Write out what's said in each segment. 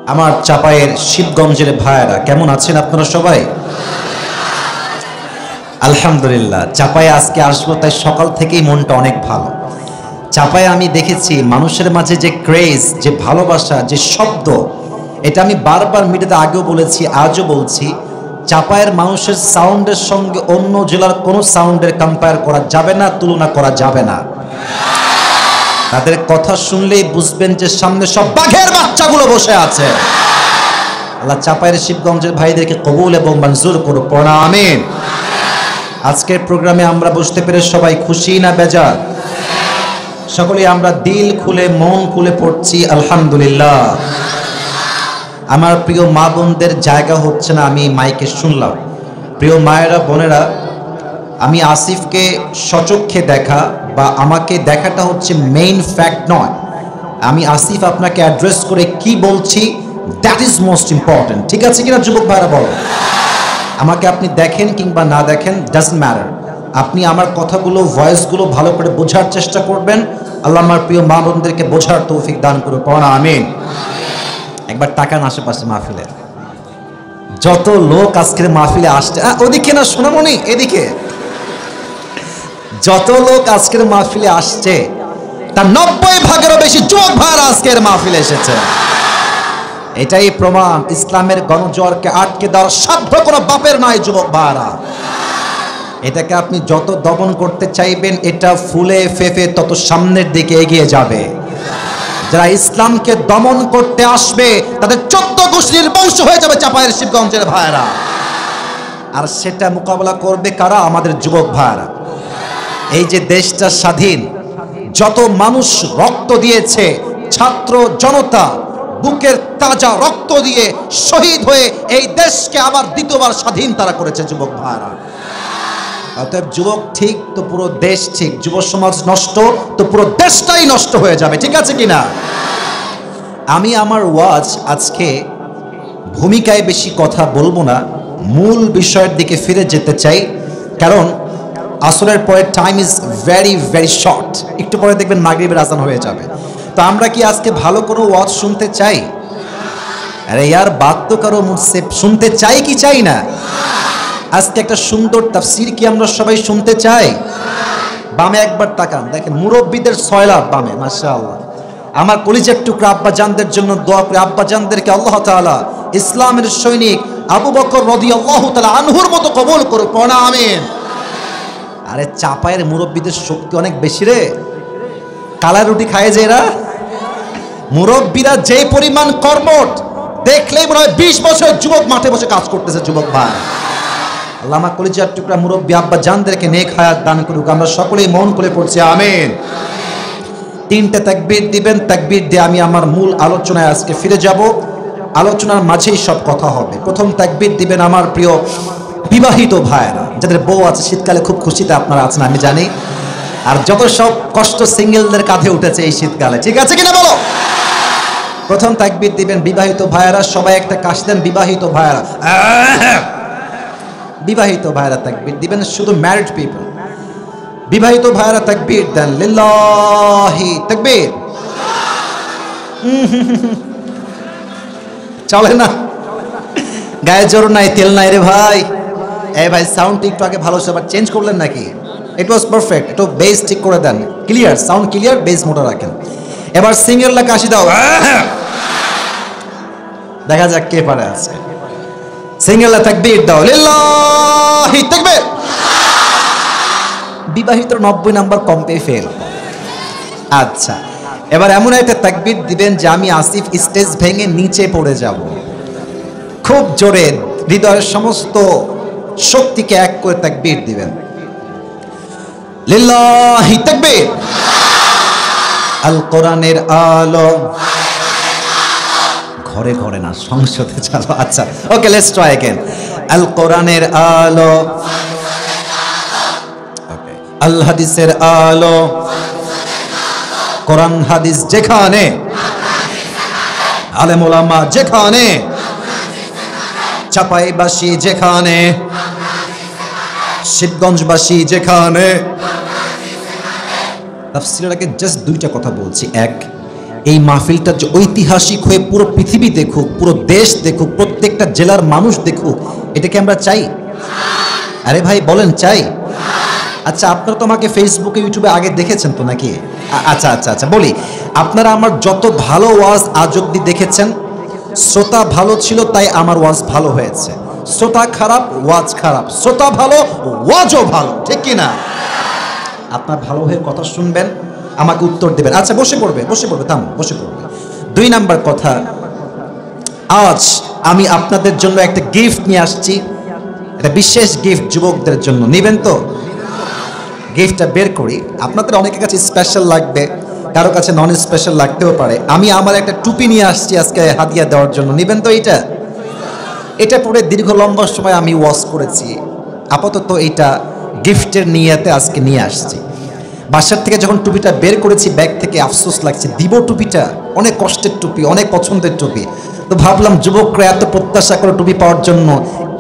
আমার চাপায়ের শিবগঞ্জের ভাইয়েরা কেমন আছেন আপনারা সবাই? আলহামদুলিল্লাহ। চাপায়ে আজকে আসবো তাই সকাল থেকেই মনটা অনেক ভালো। চাপায়ে আমি দেখেছি মানুষের মাঝে যে ক্রেজ, যে ভালোবাসা, যে শব্দ, এটা আমি বারবার মিডিয়াতে আগেও বলেছি, আজও বলছি, চাপায়ের মানুষের সাউন্ডের সঙ্গে অন্য জেলার কোনো সাউন্ডের কম্পেয়ার করা যাবে না, তুলনা করা যাবে না। তাদের কথা শুনলেই বুঝবেন যে সামনে সব বাঘের বাচ্চাগুলো বসে আছে। আল্লাহ চাপায়ের শিবগঞ্জের ভাইদেরকে কবুল এবং মঞ্জুর করুক, পড়া আমিন। আজকের প্রোগ্রামে আমরা বুঝতে পেরে সবাই খুশি না বেজার? সকলেই আমরা দিল খুলে মন খুলে পড়ছি আলহামদুলিল্লাহ। আমার প্রিয় মা বোনদের জায়গা হচ্ছে না, আমি মাইকে শুনলাম। প্রিয় মায়েরা বোনেরা, আমি আসিফকে সচক্ষে দেখা বা আমাকে দেখাটা হচ্ছে মেইন ফ্যাক্ট নয়। আমি আসিফ আপনাকে অ্যাড্রেস করে কি বলছি, দ্যাট ইজ মোস্ট ইম্পর্টেন্ট। ঠিক আছে কিনা যুবক ভাইরা বলো? আমাকে আপনি দেখেন কিংবা না দেখেন, ডাজন্ট ম্যাটার। আপনি আমার কথাগুলো, ভয়েসগুলো ভালো করে বোঝার চেষ্টা করবেন। আল্লাহ আমার প্রিয় মা বোনদেরকে বোঝার তৌফিক দান করে, পড়া আমিন। একবার তাকান আশেপাশে মাহফিলের যত লোক আজকের মাহফিলে আসছে, ওদিকে না সোনামণি, এদিকে যত লোক আজকের মাহফিলে আসছে তার 90 ভাগেরও বেশি যুবক ভাইরা আজকের মাহফিলে এসেছে। এটাই প্রমাণ ইসলামের গণজোয়ারকে আটকে দেওয়ার সাধ্য কোনো বাপের নাই যুবক ভাইরা। এটাকে আপনি যত দমন করতে চাইবেন, এটা ফুলে ফেঁপে তত সামনের দিকে এগিয়ে যাবে। যারা ইসলামকে দমন করতে আসবে তাদের 14 গোষ্ঠীর বংশ হয়ে যাবে চাপায়ের শিবগঞ্জের ভাইরা। আর সেটা মোকাবেলা করবে কারা? আমাদের যুবক ভাইরা। এই যে দেশটা স্বাধীন, যত মানুষ রক্ত দিয়েছে, ছাত্র জনতা বুকের তাজা রক্ত দিয়ে শহীদ হয়ে এই দেশকে আবার দ্বিতীয়বার স্বাধীন তারা করেছে যুবক ভাইরা। অতএব যুবক ঠিক তো পুরো দেশ ঠিক, যুব সমাজ নষ্ট তো পুরো দেশটাই নষ্ট হয়ে যাবে। ঠিক আছে কিনা? আমি আমার ওয়াজ আজকে ভূমিকায় বেশি কথা বলবো না, মূল বিষয়ের দিকে ফিরে যেতে চাই। কারণ আসরের পরে time is very very short. একটু পরে দেখবেন মাগরিবের আজান হয়ে যাবে। তো আমরা কি আজকে ভালো কোনো ওয়াজ শুনতে চাই? আরে ইয়ার বাত তো কারো মুঝসে, শুনতে চাই কি চাই না? আজকে একটা সুন্দর তাফসীর কি আমরা সবাই শুনতে চাই? বামে একবার তাকান, দেখেন মুরব্বীদের সয়লাভ বামে, মাশাআল্লাহ। আমার কলিজার টুকরা আব্বা জানদের জন্য দোয়া করে, আব্বা জানদেরকে আল্লাহ তাআলা ইসলামের সৈনিক আবু বকর রাদিয়াল্লাহু তাআলা আনহুর মতো কবুল করুক, পড়া আমিন। আরে চাপায়ের মুরব্বীদের শক্তি অনেক বেশি রে। কালা রুটি খায় যে এরা মুরব্বীরা, যে পরিমাণ কর্মঠ, দেখলেই মনে হয় 20 বছর যুবক মাঠে বসে কাজ করতেছে যুবক ভাই। আল্লাহ আমার কলিজার টুকরা মুরব্বী আব্বা জানদেরকে নেক হায়াত দান করুক। আমরা সকলেই মন খুলে পড়ছি আমিন। 3টে তাকবীর দিবেন, তাকবীর দিয়ে আমি আমার মূল আলোচনায় আজকে ফিরে যাব। আলোচনার মাঝেই সব কথা হবে। প্রথম তাকবীর দিবেন আমার প্রিয় বিবাহিত ভাইয়েরা, যাদের বউ আছে। শীতকালে খুব খুশিতে আপনারা আছেন আমি জানি। আর যত সব কষ্ট সিঙ্গেলদের কাঁধে উঠেছে এই শীতকালে, ঠিক আছে কিনা বলো? প্রথম তাকবীর দিবেন বিবাহিত ভাইয়েরা। সবাই একটা কাশি দেন বিবাহিত ভাইয়েরা। বিবাহিত ভাইয়েরা তাকবীর দিবেন, শুধু ম্যারিড পিপল। বিবাহিত ভাইয়েরা তাকবীর দেন, লিল্লাহি তাকবীর। চলে না, গায়ে জোর নাই, তেল নাই রে ভাই। এই ভাই সাউন্ড একটু আগে ভালো আবার চেঞ্জ করলেন নাকি? ইট ওয়াজ পারফেক্ট। একটু বেস ঠিক করে দেন, ক্লিয়ার সাউন্ড, ক্লিয়ার বেস মোটা রাখেন। এবার সিঙ্গেলরা কাশি দাও, দেখা যাক কে পারে আছে। সিঙ্গেলরা তাকবীর দাও, লিল্লাহি তাকবীর। বিবাহিত 90 নাম্বার কম পেয়ে ফেল। আচ্ছা, এবার এমন একটা তাকবীর দিবেন যে আমি আসিফ স্টেজ ভেঙে নিচে পড়ে যাব। খুব জোরে হৃদয়ের সমস্ত শক্তিকে এক করে তাকবীর দিবেন, লিল্লাহি তাকবীর। আল কোরআনের আলো, ঘরে ঘরে না, সংসদে চালো। আচ্ছা ওকে, লেটস ট্রাই अगेन। আল কোরআনের আলো, ওকে, আল হাদিসের আলো। কোরআন হাদিস যেখানে, আলেম ওলামা যেখানে, চাপাইবাসী যেখানে, শিবগঞ্জবাসী যেখানে। তাফসীরের আগে জাস্ট 2টা কথা বলছি। এক, এই মাহফিলটা যে ঐতিহাসিক হয়ে পুরো পৃথিবী দেখুক, পুরো দেশ দেখুক, প্রত্যেকটা জেলার মানুষ দেখুক, এটাকে আমরা চাই? আরে ভাই বলেন চাই? আচ্ছা আপনারা তো আমাকে ফেসবুকে ইউটিউবে আগে দেখেছেন তো নাকি? আচ্ছা আচ্ছা আচ্ছা বলি, আপনারা আমার যত ভালো ওয়াজ আজ অব্দি দেখেছেন, শ্রোতা ভালো ছিল তাই আমার ওয়াজ ভালো হয়েছে। শ্রোতা খারাপ, ওয়াজ খারাপ। শ্রোতা ভালো, ওয়াজও ভালো, ঠিক কি না? আপনার ভালো হয়ে কথা শুনবেন, আমাকে উত্তর দেবেন। আচ্ছা বসে পড়বে, থাম, বসে পড়বে। 2 নাম্বার কথা, আজ আমি আপনাদের জন্য একটা গিফট নিয়ে আসছি। এটা বিশেষ গিফট যুবকদের জন্য, নেবেন তো? গিফটটা বের করি। আপনাদের অনেকের কাছে স্পেশাল লাগবে, কারো কাছে নন স্পেশাল লাগতেও পারে। আমি আমার একটা টুপি নিয়ে আসছি আজকে হাদিয়া দেওয়ার জন্য, নেবেন তো? এটা পরে দীর্ঘ লম্বা সময় আমি ওয়াশ করেছি, আপাতত এটা গিফটের নিয়াতে আজকে নিয়ে আসছি। বাসার থেকে যখন টুপিটা বের করেছি ব্যাগ থেকে, আফসোস লাগছে, দিব টুপিটা, অনেক কষ্টের টুপি, অনেক পছন্দের টুপি। তো ভাবলাম যুবকরা এত প্রত্যাশা করে টুপি পাওয়ার জন্য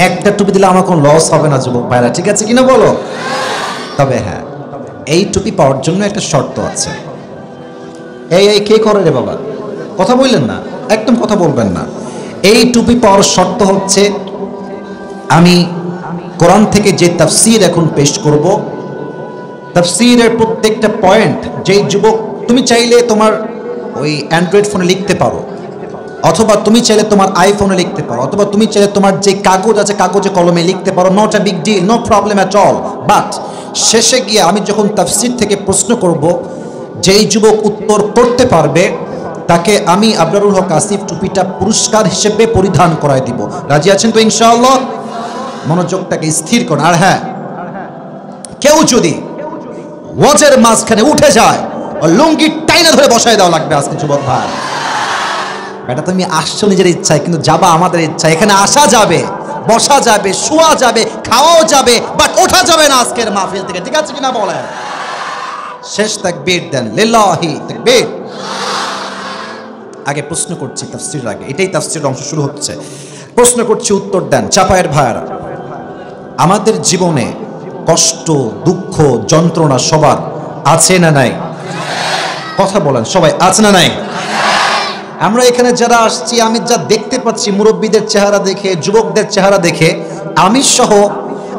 একটা টুপি দিলে আমার কোনো লস হবে না যুবক ভাইরা, ঠিক আছে কিনা বলো? তবে হ্যাঁ, এই টুপি পাওয়ার জন্য একটা শর্ত আছে। এই কে করে রে বাবা, কথা বললেন না, একদম কথা বলবেন না। এই টুপি পাওয়ার শর্ত হচ্ছে, আমি কোরআন থেকে যে তাফসীর এখন পেশ করব, তাফসীরের প্রত্যেকটা পয়েন্ট, যেই যুবক, তুমি চাইলে তোমার ওই অ্যান্ড্রয়েড ফোনে লিখতে পারো, অথবা তুমি চাইলে তোমার আইফোনে লিখতে পারো, অথবা তুমি চাইলে তোমার যে কাগজ আছে কাগজে কলমে লিখতে পারো, not a big deal, no problem at all. But শেষে গিয়ে আমি যখন তাফসীর থেকে প্রশ্ন করব, যেই যুবক উত্তর করতে পারবে তাকে আমি আবরারুল হক আসিফ টুপিটা পুরস্কার হিসেবে পরিধান করায় দিব। রাজি আছেন তো ইনশাআল্লাহ? মনোযোগটাকে স্থির করুন। আর হ্যাঁ, কেউ যদি ওয়াজের মাঝখানে উঠে যায়, ও লুঙ্গি টাইনা ধরে বসায় দেওয়া লাগবে আজকে যুবক ভাই। এটা তুমি আসছো নিজের ইচ্ছায়, কিন্তু যাবা আমাদের ইচ্ছা। এখানে আসা যাবে, বসা যাবে, শোয়া যাবে, খাওয়াও যাবে, বাট ওঠা যাবে না আজকের মাহফিল থেকে, ঠিক আছে কিনা বলেন? শেষ তাকবীর দেন, লিল্লাহি তাকবীর। আগে প্রশ্ন করছি তাফসীরের আগে, এটাই তাফসীরের অংশ শুরু হচ্ছে। প্রশ্ন করছি, উত্তর দেন চাপায়ের ভাইয়ারা। আমাদের জীবনে কষ্ট, দুঃখ, যন্ত্রণা সবার আছে না নাই? কথা বলেন, সবাই আছে না নাই? আমরা এখানে যারা আসছি, আমি যা দেখতে পাচ্ছি মুরব্বীদের চেহারা দেখে, যুবকদের চেহারা দেখে, আমি সহ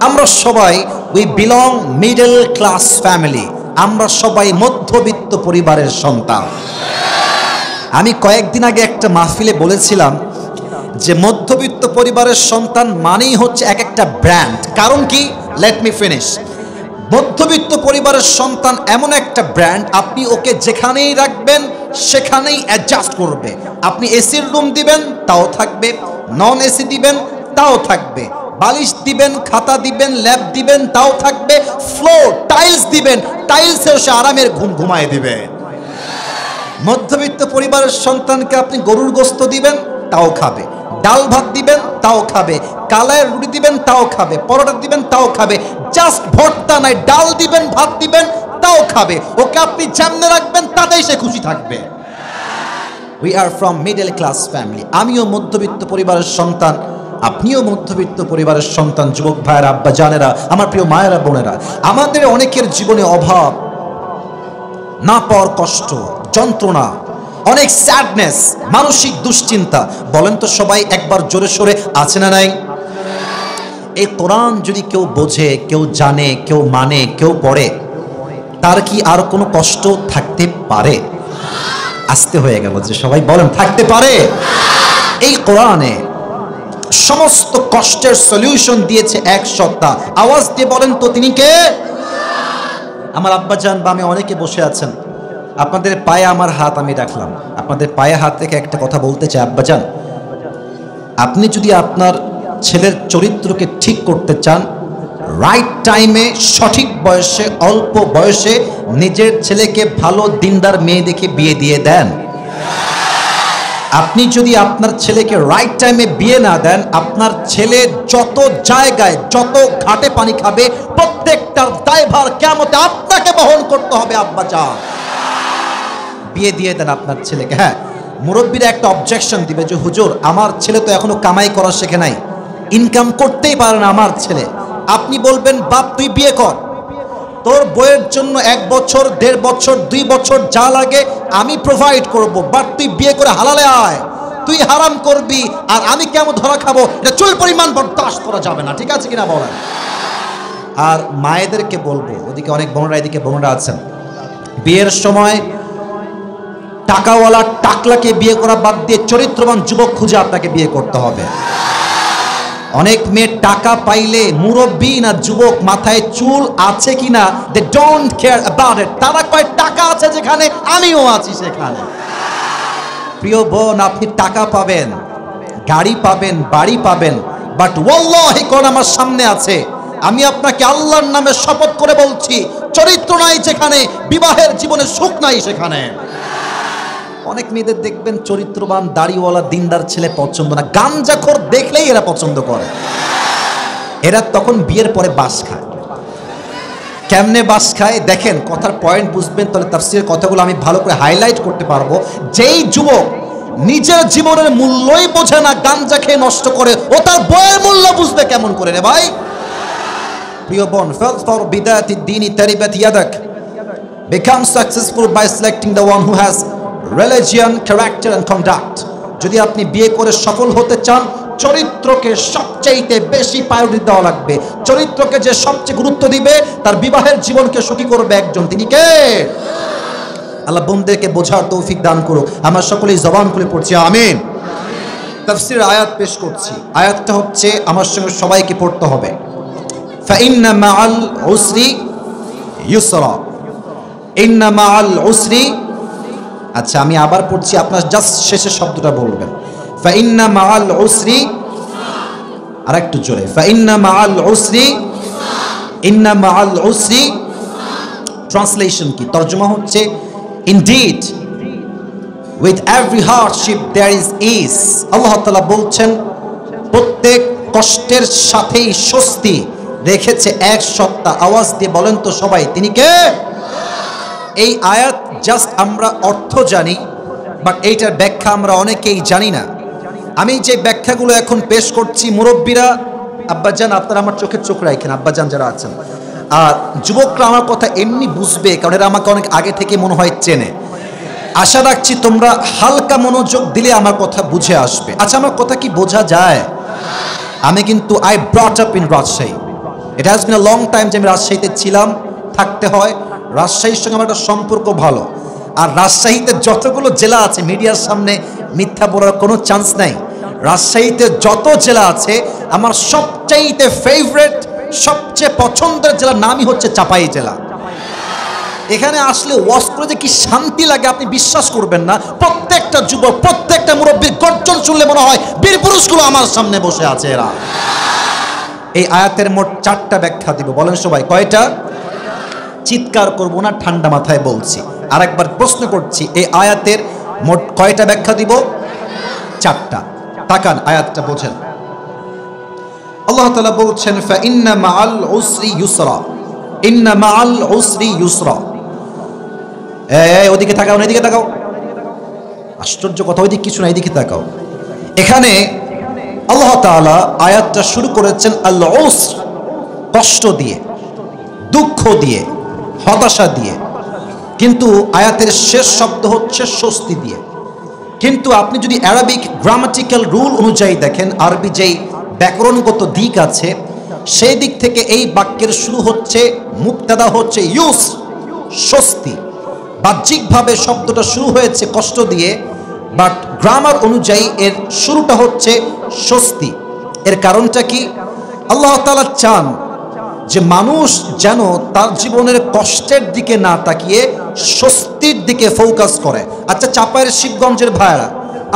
আমরা সবাই we belong middle class family. আমরা সবাই মধ্যবিত্ত পরিবারের সন্তান। আমি কয়েকদিন আগে একটা মাহফিলে বলেছিলাম যে মধ্যবিত্ত পরিবারের সন্তান মানেই হচ্ছে এক একটা ব্র্যান্ড। কারণ কি? Let me finish. মধ্যবিত্ত পরিবারের সন্তান এমন একটা ব্র্যান্ড, আপনি ওকে যেখানেই রাখবেন সেখানেই অ্যাডজাস্ট করবে। আপনি এসির রুম দিবেন তাও থাকবে, নন এসি দিবেন তাও থাকবে, বালিশ দিবেন, খাতা দিবেন, ল্যাব দিবেন তাও থাকবে, ফ্লোর টাইলস দিবেন, টাইলসেও সে আরামের ঘুম ঘুমায় দিবে। মধ্যবিত্ত পরিবারের সন্তানকে আপনি গরুর গোস্ত দিবেন তাও খাবে, ডাল ভাত দিবেন তাও খাবে, কালায় রুটি দিবেন তাও খাবে, পরোটা দিবেন তাও খাবে, জাস্ট ভর্তা নাই, ডাল দিবেন, ভাত দিবেন তাও খাবে। ওকে আপনি যেমনে রাখবেন তাতেই সে খুশি থাকবে। We are from middle class family. আমিও মধ্যবিত্ত পরিবারের সন্তান, আপনিও মধ্যবিত্ত পরিবারের সন্তান। যুবক ভাইয়েরা, আব্বা জানেরা, আমার প্রিয় মায়েরা, বোনেরা, আমাদের অনেকের জীবনে অভাব, না পাওয়ার কষ্ট, যন্ত্রণা, অনেক স্যাডনেস, মানসিক দুশ্চিন্তা। বলেন তো সবাই একবার জোরে সোরে আছে না নাই? এই কোরআন যদি কেউ বোঝে, কেউ জানে, কেউ মানে, কেউ পড়ে, তার কি আর কোনো কষ্ট থাকতে পারে? আসতে হয়ে গেল যে সবাই বলেন থাকতে পারে? এই কোরআনে সমস্ত কষ্টের সলিউশন দিয়েছে এক সত্তা। আওয়াজ দিয়ে বলেন তো তিনি কে? আমার আব্বাজান বামে অনেকে বসে আছেন, আপনাদের পায়ে আমার হাত আমি রাখলাম। আপনাদের পায়ে হাত রেখে একটা কথা বলতে চাই, আব্বাজান, আপনি যদি আপনার ছেলের চরিত্রকে ঠিক করতে চান, রাইট টাইমে, সঠিক বয়সে, অল্প বয়সে নিজের ছেলেকে ভালো দিনদার মেয়ে দেখে বিয়ে দিয়ে দেন। আপনি যদি আপনার ছেলেকে রাইট টাইমে বিয়ে না দেন, আপনার ছেলে যত জায়গায়, যত ঘাটে পানি খাবে, প্রত্যেকটার দায়ভার কিয়ামতে আপনাকে বহন করতে হবে। আব্বাজান, বিয়ে দিয়ে দেন আপনার ছেলেকে। হ্যাঁ, মুরব্বীরা একটা অবজেকশন দিবে যে হুজুর, আমার ছেলে তো এখনো কামাই করা শেখে নাই, ইনকাম করতেই পারে না আমার ছেলে। আপনি বলবেন বাপ তুই বিয়ে কর, তোর বইয়ের জন্য 1 বছর 1.5 বছর 2 বছর যা লাগে আমি প্রোভাইড করব, বাট তুই বিয়ে করে হালালে আয়, তুই হারাম করবি আর আমি কেমন ধরা খাবো, এটা চুল পরিমাণ বরদাস্ত করা যাবে না। ঠিক আছে কিনা বলেন? আর মায়েদেরকে বলবো, ওদিকে অনেক বোনরা, এদিকে বোনরা আছেন, বিয়ের সময় টাকাওয়ালা টাকলাকে বিয়ে করা বাদ দিয়ে চরিত্রবান যুবক খুঁজে আপনাকে বিয়ে করতে হবে। অনেক মেয়ে টাকা পাইলে মুরব্বী না যুবক, মাথায় চুল আছে কিনা they don't care about it. তারা কয় টাকা আছে যেখানে আমিও আছি সেখানে। প্রিয় বোন, আপনি টাকা পাবেন, গাড়ি পাবেন, বাড়ি পাবেন, বাট ওয়াল্লাহি কোন আমার সামনে আছে, আমি আপনাকে আল্লাহর নামে শপথ করে বলছি, চরিত্র নাই যেখানে, বিবাহের জীবনে সুখ নাই সেখানে। অনেক মেয়েদের দেখবেন চরিত্রবান দাড়িওয়ালা দিনদার ছেলে পছন্দ না, গাঞ্জাখোর দেখলেই এরা পছন্দ করে। এরা তখন বিয়ের পরে বাস খায়। কেমনে বাস খায় দেখেন, কথার পয়েন্ট বুঝবেন তাহলে তাফসীরের কথাগুলো আমি ভালো করে হাইলাইট করতে পারবো। যেই যুবক নিজের জীবনের মূল্যই বোঝে না, গাঞ্জা খেয়ে নষ্ট করে, ও তার বইয়ের মূল্য বুঝবে কেমন করে রে ভাই? প্রিয় বোন, ফাযফর বিদাতি দ্বীনি তারিবাত ইয়াদাক, become successful by selecting the one who has religion, character and conduct. যদি আপনি বিয়ে করে সফল হতে চান, চরিত্রকে সবচেয়ে বেশি প্রায়োরিটি দেওয়া লাগবে। চরিত্রকে যে সবচেয়ে গুরুত্ব দিবে, তার বিবাহের জীবনকে সুখী করবে একজন, তিনি কে? আল্লাহ বন্দেরকে বোঝার তৌফিক দান করুক। আমরা সকলেই জবান খুলে পড়ছি আমিন। তাফসীরের আয়াত পেশ করছি। আয়াতটা হচ্ছে আমার সঙ্গে সবাইকে পড়তে হবে। فإن مع العسر يسرا إن مع العسر। আচ্ছা আমি আবার পড়ছি, আপনার জাস্ট শেষের শব্দটা বলবেন। فإن مع العسر, আর একটু জোরে, فإن مع العسر إن مع العسر। ট্রান্সলেশন কি, তরজমা হচ্ছে indeed with every hardship there is ease। আল্লাহ তাআলা বলছেন প্রত্যেক কষ্টের সাথেই স্বস্তি রেখেছে এক সত্তা। আওয়াজ দিয়ে বলেন তো সবাই, তিনি কে? এই আয়াত জাস্ট আমরা অর্থ জানি, বাট এইটার ব্যাখ্যা আমরা অনেকেই জানি না। আমি যে ব্যাখ্যাগুলো এখন পেশ করছি, মুরব্বীরা, আব্বাজান আপনারা আমার চোখের চোখ রাখেন, আব্বাজান যারা আছেন, আর যুবকরা আমার কথা এমনি বুঝবে, কারণ এরা আমাকে অনেক আগে থেকে মনে হয় চেনে। আশা রাখছি তোমরা হালকা মনোযোগ দিলে আমার কথা বুঝে আসবে। আচ্ছা আমার কথা কি বোঝা যায়? আমি কিন্তু I brought up in Rajshahi. It has been a long time যে আমি রাজশাহীতে ছিলাম, থাকতে হয়। রাজশাহীর সঙ্গে আমার একটা সম্পর্ক ভালো। আর রাজশাহীতে যতগুলো জেলা আছে, মিডিয়ার সামনে মিথ্যা বলার কোনো চান্স নাই। রাজশাহীতে যত জেলা আছে, আমার সবচাইতে ফেভারিট, সবচেয়ে পছন্দের জেলার নামই হচ্ছে চাপাই জেলা। এখানে আসলে ওয়াজ করে যে কি শান্তি লাগে আপনি বিশ্বাস করবেন না। প্রত্যেকটা যুবক, প্রত্যেকটা মুরব্বীর গর্জন শুনলে মনে হয় বীর পুরুষগুলো আমার সামনে বসে আছে এরা। এই আয়াতের মোট 4টা ব্যাখ্যা দিব, বলেন সবাই কয়টা? চিৎকার করব না, ঠান্ডা মাথায় বলছি। আরেকবার প্রশ্ন করছি, এই আয়াতের মোট কয়টা ব্যাখ্যা দিব? 4টা। তাকান আয়াতটা বোঝেন। আল্লাহ তাআলা বলছেন ফাইন্না মাআল উসরি ইউসরা, ইন্না মাআল উসরি ইউসরা। ওদিকে তাকাও না, এদিকে তাকাও। আশ্চর্য কথা, ওইদিকে কিছু না, এদিকে তাকাও। এখানে আল্লাহ তাআলা আয়াতটা শুরু করেছেন আল উসর, কষ্ট দিয়ে, দুঃখ দিয়ে, হতাশা দিয়ে, কিন্তু আয়াতের শেষ শব্দ হচ্ছে স্বস্তি দিয়ে। কিন্তু আপনি যদি অ্যারাবিক গ্রামাটিক্যাল রুল অনুযায়ী দেখেন, আরবি যেই ব্যাকরণগত দিক আছে, সেই দিক থেকে এই বাক্যের শুরু হচ্ছে, মুবতাদা হচ্ছে ইউস, স্বস্তি। বাহ্যিকভাবে শব্দটা শুরু হয়েছে কষ্ট দিয়ে, বাট গ্রামার অনুযায়ী এর শুরুটা হচ্ছে স্বস্তি। এর কারণটা কি? আল্লাহ তাআলা চান যে মানুষ যেন তার জীবনের কষ্টের দিকে না তাকিয়ে স্বস্তির দিকে ফোকাস করে। আচ্ছা চাপায়ের শিবগঞ্জের ভাইরা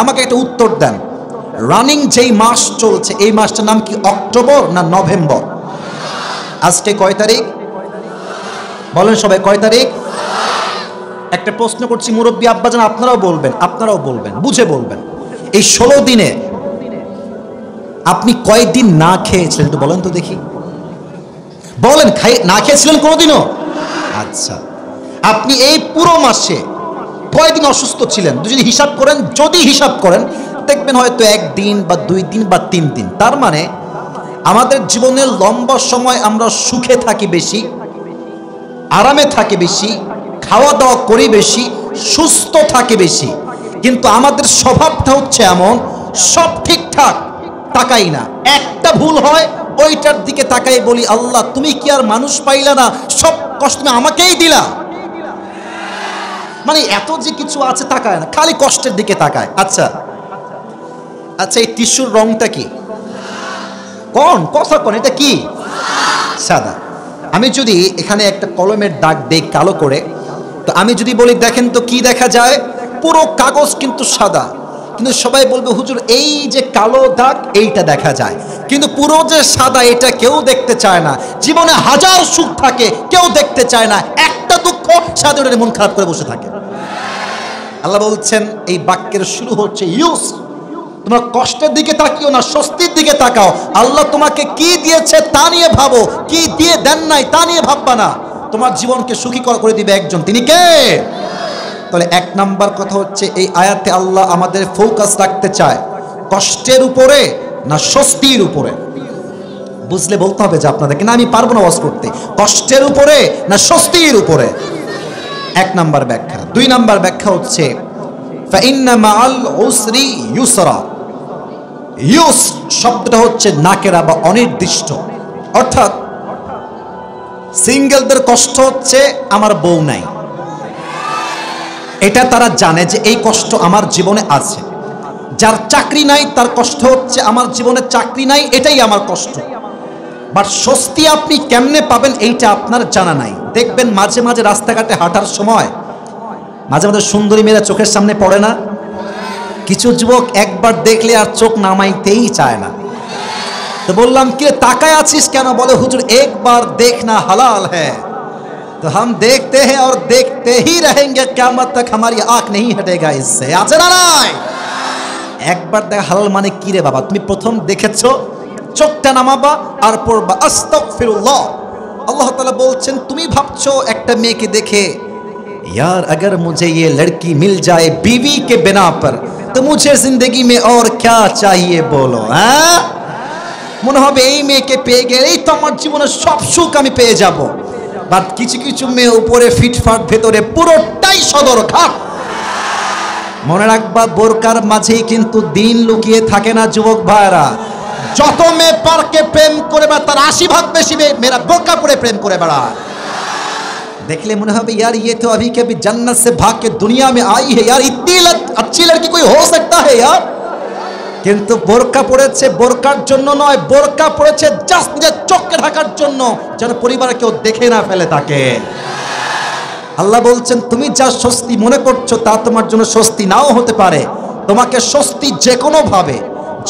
আমাকে একটা উত্তর দেন, রানিং যেই মাস চলছে এই মাসটার নাম কি অক্টোবর না নভেম্বর? আজকে কয় তারিখ বলেন সবাই, কয় তারিখ? একটা প্রশ্ন করছি মুরব্বী আব্বাজান, আপনারাও বলবেন, বুঝে বলবেন। এই 16 দিনে আপনি কয়দিন না খেয়েছিলেন একটু বলেন তো দেখি, বলেন। না খেয়েছিলেন কোনোদিনও? আচ্ছা, আপনি এই পুরো মাসে কয়দিন অসুস্থ ছিলেন যদি হিসাব করেন, দেখবেন হয়তো 1 দিন বা 2 দিন বা 3 দিন। তার মানে আমাদের জীবনের লম্বা সময় আমরা সুখে থাকি বেশি, আরামে থাকে বেশি, খাওয়া দাওয়া করি বেশি, সুস্থ থাকে বেশি। কিন্তু আমাদের স্বভাবটা হচ্ছে এমন, সব ঠিকঠাক তাকাই না, একটা ভুল হয় ওইটার দিকে তাকাই বলি আল্লাহ তুমি কি আর মানুষ পাইলা না, সব কষ্ট তুমি আমাকেই দিলা। মানে এত যে কিছু আছে তাকায় না, খালি কষ্টের দিকে তাকায়। আচ্ছা আচ্ছা, এই টিস্যুর রংটা কি? কোন কথা কোন, এটা কি? সাদা। আমি যদি এখানে একটা কলমের দাগ দেই কালো করে, তো আমি যদি বলি দেখেন তো কি দেখা যায়, পুরো কাগজ কিন্তু সাদা, কিন্তু সবাই বলবে হুজুর এই যে কালো দাগ এইটা দেখা যায়, কিন্তু পুরো যে সাদা এটা কেউ দেখতে চায় না। জীবনে হাজার সুখ থাকে, কেউ দেখতে চায় না, একটা দুঃখ সাথে মন খারাপ করে বসে থাকে। আল্লাহ বলছেন এই বাক্যের শুরু হচ্ছে ইউস, তোমরা কষ্টের দিকে তাকিও না, স্বস্তির দিকে তাকাও। আল্লাহ তোমাকে কি দিয়েছে তা নিয়ে ভাবো, কি দিয়ে দেন নাই তা নিয়ে ভাববা না। তোমার জীবনকে সুখী করে দিবে একজন, তিনি কে? তাহলে এক নাম্বার কথা হচ্ছে এই আয়াতে আল্লাহ আমাদের ফোকাস রাখতে চায় কষ্টের উপরে না স্বস্তির উপরে। বুঝলে বলতে হবে যে আপনাদেরকে, না আমি পারবো না ওয়াজ করতে, কষ্টের উপরে না স্বস্তির উপরে। এক নাম্বার ব্যাখ্যা। দুই নাম্বার ব্যাখ্যা হচ্ছে ফাইন্না মাআল উসরি ইউসরা। ইউস শব্দটা হচ্ছে নাকেরা বা অনির্দিষ্ট, অর্থাৎ সিঙ্গেলদের কষ্ট হচ্ছে আমার বউ নাই, এটা তারা জানে যে এই কষ্ট আমার জীবনে আছে। যার চাকরি নাই তার কষ্ট হচ্ছে আমার জীবনে চাকরি নাই, এটাই আমার কষ্ট। বাট স্বস্তি আপনি কেমনে পাবেন এইটা আপনার জানা নাই। দেখবেন মাঝে মাঝে রাস্তাঘাটে হাঁটার সময় মাঝে মাঝে সুন্দরী মেয়েরা চোখের সামনে পড়ে না? কিছু যুবক একবার দেখলে আর চোখ নামাইতেই চায় না। তো বললাম কি তাকায় আছিস কেন? বলে হুজুর একবার দেখনা হালাল है तो हम देखते हैं और देखते ही रहेंगे क़यामत तक हमारी आंख नहीं हटेगा इससे। আছে না নাই? একবার দেখা হালাল মানে কি রে বাবা? তুমি প্রথম দেখেছো, চোখটা নামাবা আর পড়বা আস্তাগফিরুল্লাহ। আল্লাহ তাআলা বলছেন তুমি ভাবছো একটা মেয়েকে দেখে यार अगर मुझे ये लड़की मिल जाए बीवी के बिना पर तो मुझे जिंदगी में और क्या चाहिए बोलो। হ্যাঁ, মনে হবে এই মেয়েকে পেয়ে গেলেই তো আমার জীবনের সব সুখ আমি পেয়ে যাব। বাট কিছু কিছু মেয়ে উপরে ফিটফাট, ভেতরে পুরোটাই সদর খাট। মনে রাখবা বোরকার মাঝেই কিন্তু দিন লুকিয়ে থাকে না যুবক ভাইরা। যত মেয়ে পার্কে প্রেম করে বা তার 80 ভাগ বেশি মেয়েরা বোরকা পরে প্রেম করে বেড়ায়। देखले মনে হবে यार ये तो अभी के अभी जन्नत से भाग के दुनिया में आई है यार, इतनी अच्छी लड़की कोई हो सकता है यार। কিন্তু বোরকা পড়েছে বোরকার জন্য নয়, বোরকা পড়েছে জাস্ট নিজের চোখকে ঢাকার জন্য, যেন পরিবারে কেউ দেখে না ফেলে তাকে। আল্লাহ বলছেন তুমি যা স্বস্তি মনে করছো তা তোমার জন্য স্বস্তি নাও হতে পারে। তোমাকে স্বস্তি যে কোনো ভাবে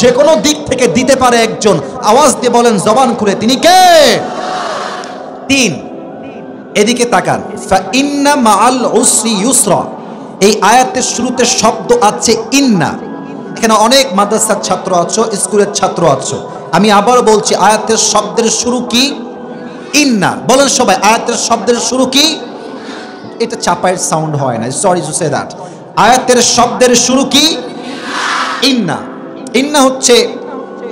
যে কোনো দিক থেকে দিতে পারে একজন। আওয়াজ দিয়ে বলেন জবান খুলে, তিনি কে? তিন, এদিকে তাকান। ফাইন্না মাআল উসরি ইউসরা, এই আয়াতের শুরুতে শব্দ আছে ইন্না। এখানে অনেক মাদ্রাসার ছাত্র আছো, স্কুলের ছাত্র আছো, আমি আবার বলছি আয়াতের শব্দের শুরু কি? ইন্না। বলেন সবাই আয়াতের শব্দের শুরু কি? এটা চাপায়ের সাউন্ড হয় না, সরি টু সে দ্যাট। আয়াতের শব্দের শুরু কি? ইন্না। ইন্না হচ্ছে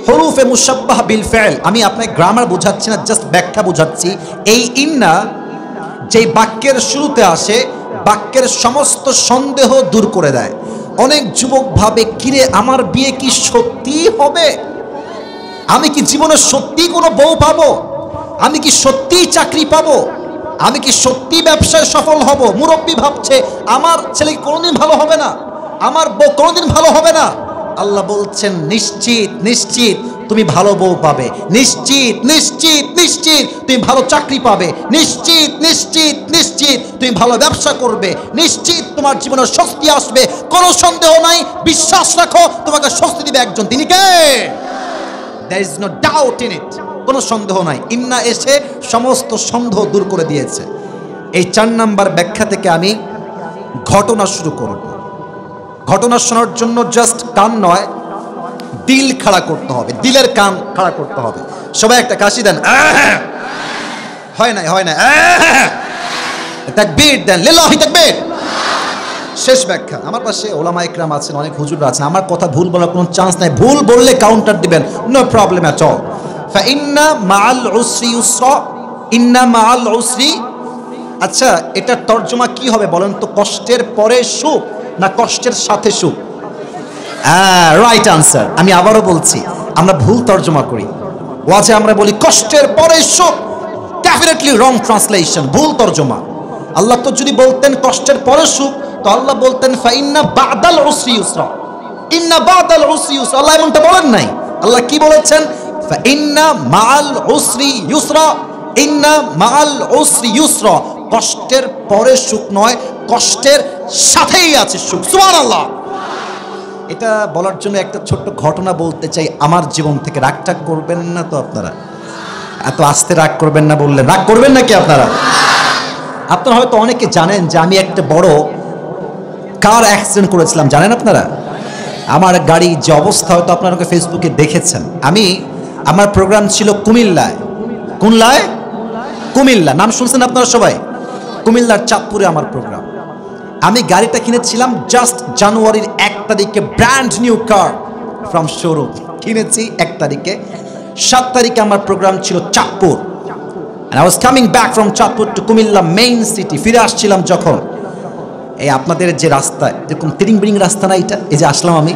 হরুফে মুশাব্বাহ বিল ফাইল। আমি আপনাকে গ্রামার বোঝাচ্ছি না, জাস্ট ব্যাখ্যা বোঝাচ্ছি। এই ইন্না যেই বাক্যের শুরুতে আসে, বাক্যের সমস্ত সন্দেহ দূর করে দেয়। অনেক যুবক ভাবে কিরে আমার বিয়ে কি সত্যি হবে? আমি কি জীবনে সত্যি কোনো বউ পাবো? আমি কি সত্যি চাকরি পাবো? আমি কি সত্যি ব্যবসায় সফল হব? মুরব্বী ভাবছে আমার ছেলে কোনোদিন ভালো হবে না, আমার বউ কোনোদিন ভালো হবে না। আল্লাহ বলছেন নিশ্চিত নিশ্চিত তুমি ভালো বউ পাবে, নিশ্চিত নিশ্চিত নিশ্চিত তুমি ভালো চাকরি পাবে, নিশ্চিত নিশ্চিত নিশ্চিত তুমি ভালো ব্যবসা করবে, নিশ্চিত তোমার জীবনে স্বস্তি আসবে, কোনো সন্দেহ নাই। বিশ্বাস রাখো, তোমাকে স্বস্তি দিবে একজন, তিনি কে? There is no doubt in it, কোনো সন্দেহ নাই। ইন্না এসে সমস্ত সন্দেহ দূর করে দিয়েছে। এই 4 নাম্বার ব্যাখ্যা থেকে আমি ঘটনা শুরু করব। ঘটনা শোনার জন্য জাস্ট কান নয়, দিল খাড়া করতে হবে, দিলের কান খাড়া করতে হবে। সবাই একটা কাশি দেন, হয় না হয় না, তাকবীর দেন, লিল্লাহি তাকবীর। শেষ ব্যাখ্যা। আমার পাশে ওলামা ইকরাম আছেন, অনেক হুজুররা আছেন, আমার কথা ভুল বলার কোনো চান্স নাই। ভুল বললে কাউন্টার দিবেন, নো প্রবলেম এট অল। ফাইন্না মাআল উসরি ইউসরা, ইন্না মাআল উসরি আচ্ছা, এটার তর্জমা কি হবে বলেন তো? কষ্টের পরে সুখ না কষ্টের সাথে সুখ? Right answer. আমি আবারও বলছি, আমরা ভুল তর্জমা করি। ওয়াজে আমরা বলি কষ্টের পরে সুখ, ডেফিনেটলি রং ট্রান্সলেশন, ভুল তর্জমা। আল্লাহ তো যদি বলতেন কষ্টের পরে সুখ, তো আল্লাহ বলতেন ফাইন্না বাদাল উসরি ইউসরা, ইন্না বাদাল উসরি ইউসরা। আল্লাহ এমনটা বলেন নাই। আল্লাহ কি বলেছেন? ফাইন্না মাআল উসরি ইউসরা, ইন্না মাআল উসরি ইউসরা। কষ্টের পরে সুখ নয়, কষ্টের সাথেই আছে সুখ। সুবহানাল্লাহ। এটা বলার জন্য একটা ছোট্ট ঘটনা বলতে চাই আমার জীবন থেকে। রাগটাগ করবেন না তো আপনারা? এত আস্তে রাগ করবেন না বললেন, রাগ করবেন নাকি আপনারা? আপনারা হয়তো অনেকে জানেন যে আমি একটা বড় কার অ্যাক্সিডেন্ট করেছিলাম, জানেন আপনারা? আমার গাড়ি যে অবস্থা, হয়তো আপনারা আমাকে ফেসবুকে দেখেছেন। আমার প্রোগ্রাম ছিল কুমিল্লায়। কোনলায়? কুমিল্লা। নাম শুনছেন আপনারা সবাই? কুমিল্লার চাঁদপুরে আমার প্রোগ্রাম। আমি গাড়িটা কিনেছিলাম জাস্ট জানুয়ারির 1 তারিখে, brand new car from showroom কিনেছি 1 তারিখে। 7 তারিখে আমার প্রোগ্রাম ছিল Chandpur. And I was coming back from Chandpur to Comilla main city. ফিরে আসছিলাম যখন, এই আপনাদের যে রাস্তা এরকম তিরিং বিরিং রাস্তা না, এটা এই যে আসলাম আমি,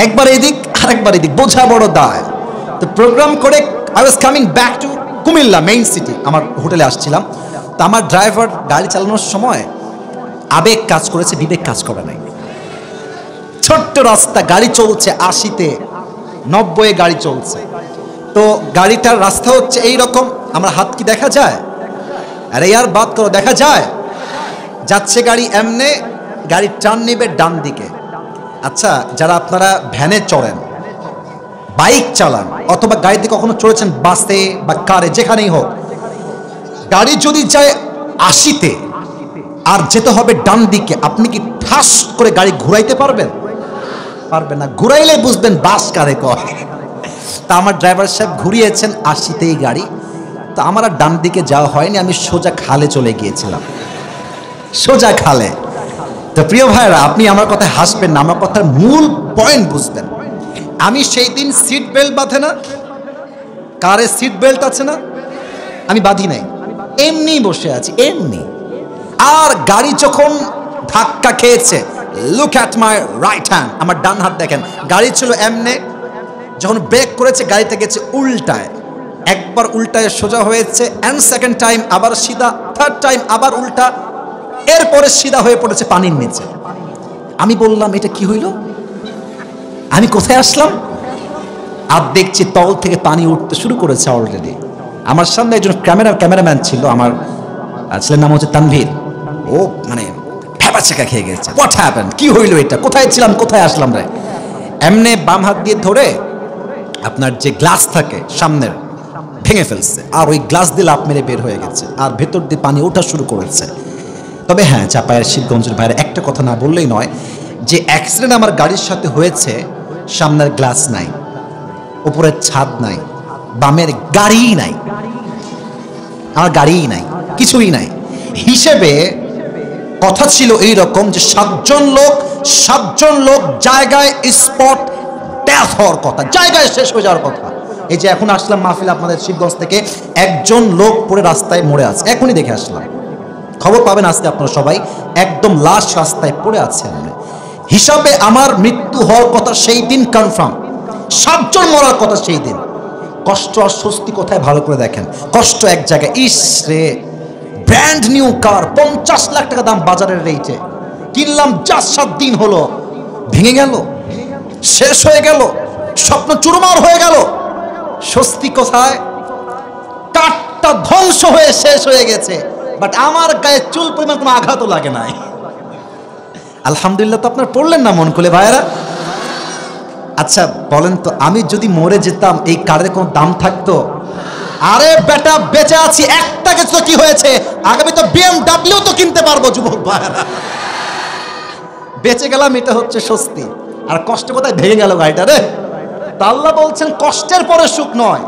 একবার এদিক আরেকবার এদিক, বোঝা বড় দায়। তো প্রোগ্রাম করে I was coming back to Comilla main city, আমার হোটেলে আসছিলাম। তো আমার ড্রাইভার গাড়ি চালানোর সময় আবেগ কাজ করেছে, বিবেক কাজ করে নাই। ছোট্ট রাস্তা, গাড়ি চলছে 80-তে, 90-এ গাড়ি চলছে। তো গাড়িটার রাস্তা হচ্ছে এই রকম, আমার হাত কি দেখা যায়? আরে ইয়ার বাদ করো, দেখা যায়? যাচ্ছে গাড়ি এমনে, গাড়ি টার্ন নেবে ডান দিকে। আচ্ছা, যারা আপনারা ভ্যানে চড়েন, বাইক চালান, অথবা গাড়িতে কখনো চড়েছেন, বাসে বা কারে, যেখানেই হোক, গাড়ি যদি যায় 80-তে আর যেতে হবে ডান দিকে, আপনি কি ঠাস করে গাড়ি ঘুরাইতে পারবেন? পারবেন না। ঘুরাইলে বুঝবেন বাস কারে কয়। তা আমার ড্রাইভার সাহেব ঘুরিয়েছেন 80-তেই গাড়ি। তো আমার আর ডান দিকে যাওয়া হয়নি, আমি সোজা খালে চলে গিয়েছিলাম, সোজা খালে। তো প্রিয় ভাইরা, আপনি আমার কথায় হাসবেন না, আমার কথার মূল পয়েন্ট বুঝবেন। আমি সেই দিন সিট বেল্ট বাঁধে না, কারে সিট বেল্ট আছে না, আমি বাঁধি নাই, এমনি বসে আছি এমনি। আর গাড়ি যখন ধাক্কা খেয়েছে, look at my right hand, আমার ডান হাত দেখেন, গাড়ি ছিল এমনে, যখন ব্রেক করেছে গাড়িটা গেছে উল্টায়। একবার উল্টায় সোজা হয়েছে, অ্যান্ড সেকেন্ড টাইম আবার সিধা, থার্ড টাইম আবার উল্টা, এরপরে সিধা হয়ে পড়েছে পানির নিচে। আমি বললাম এটা কি হইল, আমি কোথায় আসলাম? আর দেখছি তল থেকে পানি উঠতে শুরু করেছে অলরেডি। আমার সামনে একজন ক্যামেরাম্যান ছিল, আমার ছেলের নাম হচ্ছে তানভীর। ও মানে ফ্যাপাচেকা খেয়ে গেছে, হোয়াট হ্যাপেন্ড, কি হইল এটা, কোথায় ছিলাম কোথায় আসলাম রে। এমনি বাম হাত দিয়ে ধরে আপনার যে গ্লাস থাকে সামনের ভেঙে ফেলছে, আর ওই গ্লাস দিয়ে লাফ মেরে বের হয়ে গেছে, আর ভেতর দিয়ে পানি ওঠা শুরু করেছে। তবে হ্যাঁ, চাপায়ের শিবগঞ্জের বাইরে একটা কথা না বললেই নয়, যে অ্যাক্সিডেন্ট আমার গাড়ির সাথে হয়েছে, সামনের গ্লাস নাই, উপরের ছাদ নাই, বামের গাড়িই নাই, আমার গাড়িই নাই, কিছুই নাই। হিসেবে কথা ছিল এই রকম যে 7জন লোক জায়গায় স্পট ডেথ হওয়ার কথা, জায়গায় শেষ হয়ে যাওয়ার কথা। এই যে এখন আসলাম মাহফিল আপনাদের শিবগঞ্জ থেকে, একজন লোক পড়ে রাস্তায় মরে আছে, এখনই দেখে আসলাম। খবর পাবেন আজকে আপনারা সবাই, একদম লাশ রাস্তায় পড়ে আছে। হিসাবে আমার মৃত্যু হওয়ার কথা সেই দিন কনফার্ম, 7 জন মরার কথা সেই দিন। কষ্ট আর স্বস্তি কোথায় ভালো করে দেখেন। কষ্ট এক জায়গায়, ইস রে, ব্র্যান্ড নিউ কার, 50 লাখ টাকা দাম বাজারের রেটে কিনলাম, জাস্ট 7 দিন হলো ভেঙে গেল, শেষ হয়ে গেল, স্বপ্ন চুরমার হয়ে গেল। স্বস্তি কোথায়? কাঠটা ধ্বংস হয়ে শেষ হয়ে গেছে, বাট আমার গায়ে চুল পরিমাণ কোনো আঘাতও লাগে নাই। আলহামদুলিল্লাহ। তো আপনার পড়লেন না মন খুলে ভাইয়েরা? আচ্ছা বলেন তো, আমি যদি মরে যেতাম, এই কারের কোনো দাম থাকতো? আরে বেটা, বেঁচে আছি, একটা কিছু কি হয়েছে, আগামী তো BMW তো কিনতে পারবো যুবক ভাইয়েরা। বেঁচে গেলাম, এটা হচ্ছে স্বস্তি। আর কষ্ট কোথায়? ভেঙে গেল গাড়িটা রে। তা আল্লাহ বলছেন কষ্টের পরে সুখ নয়,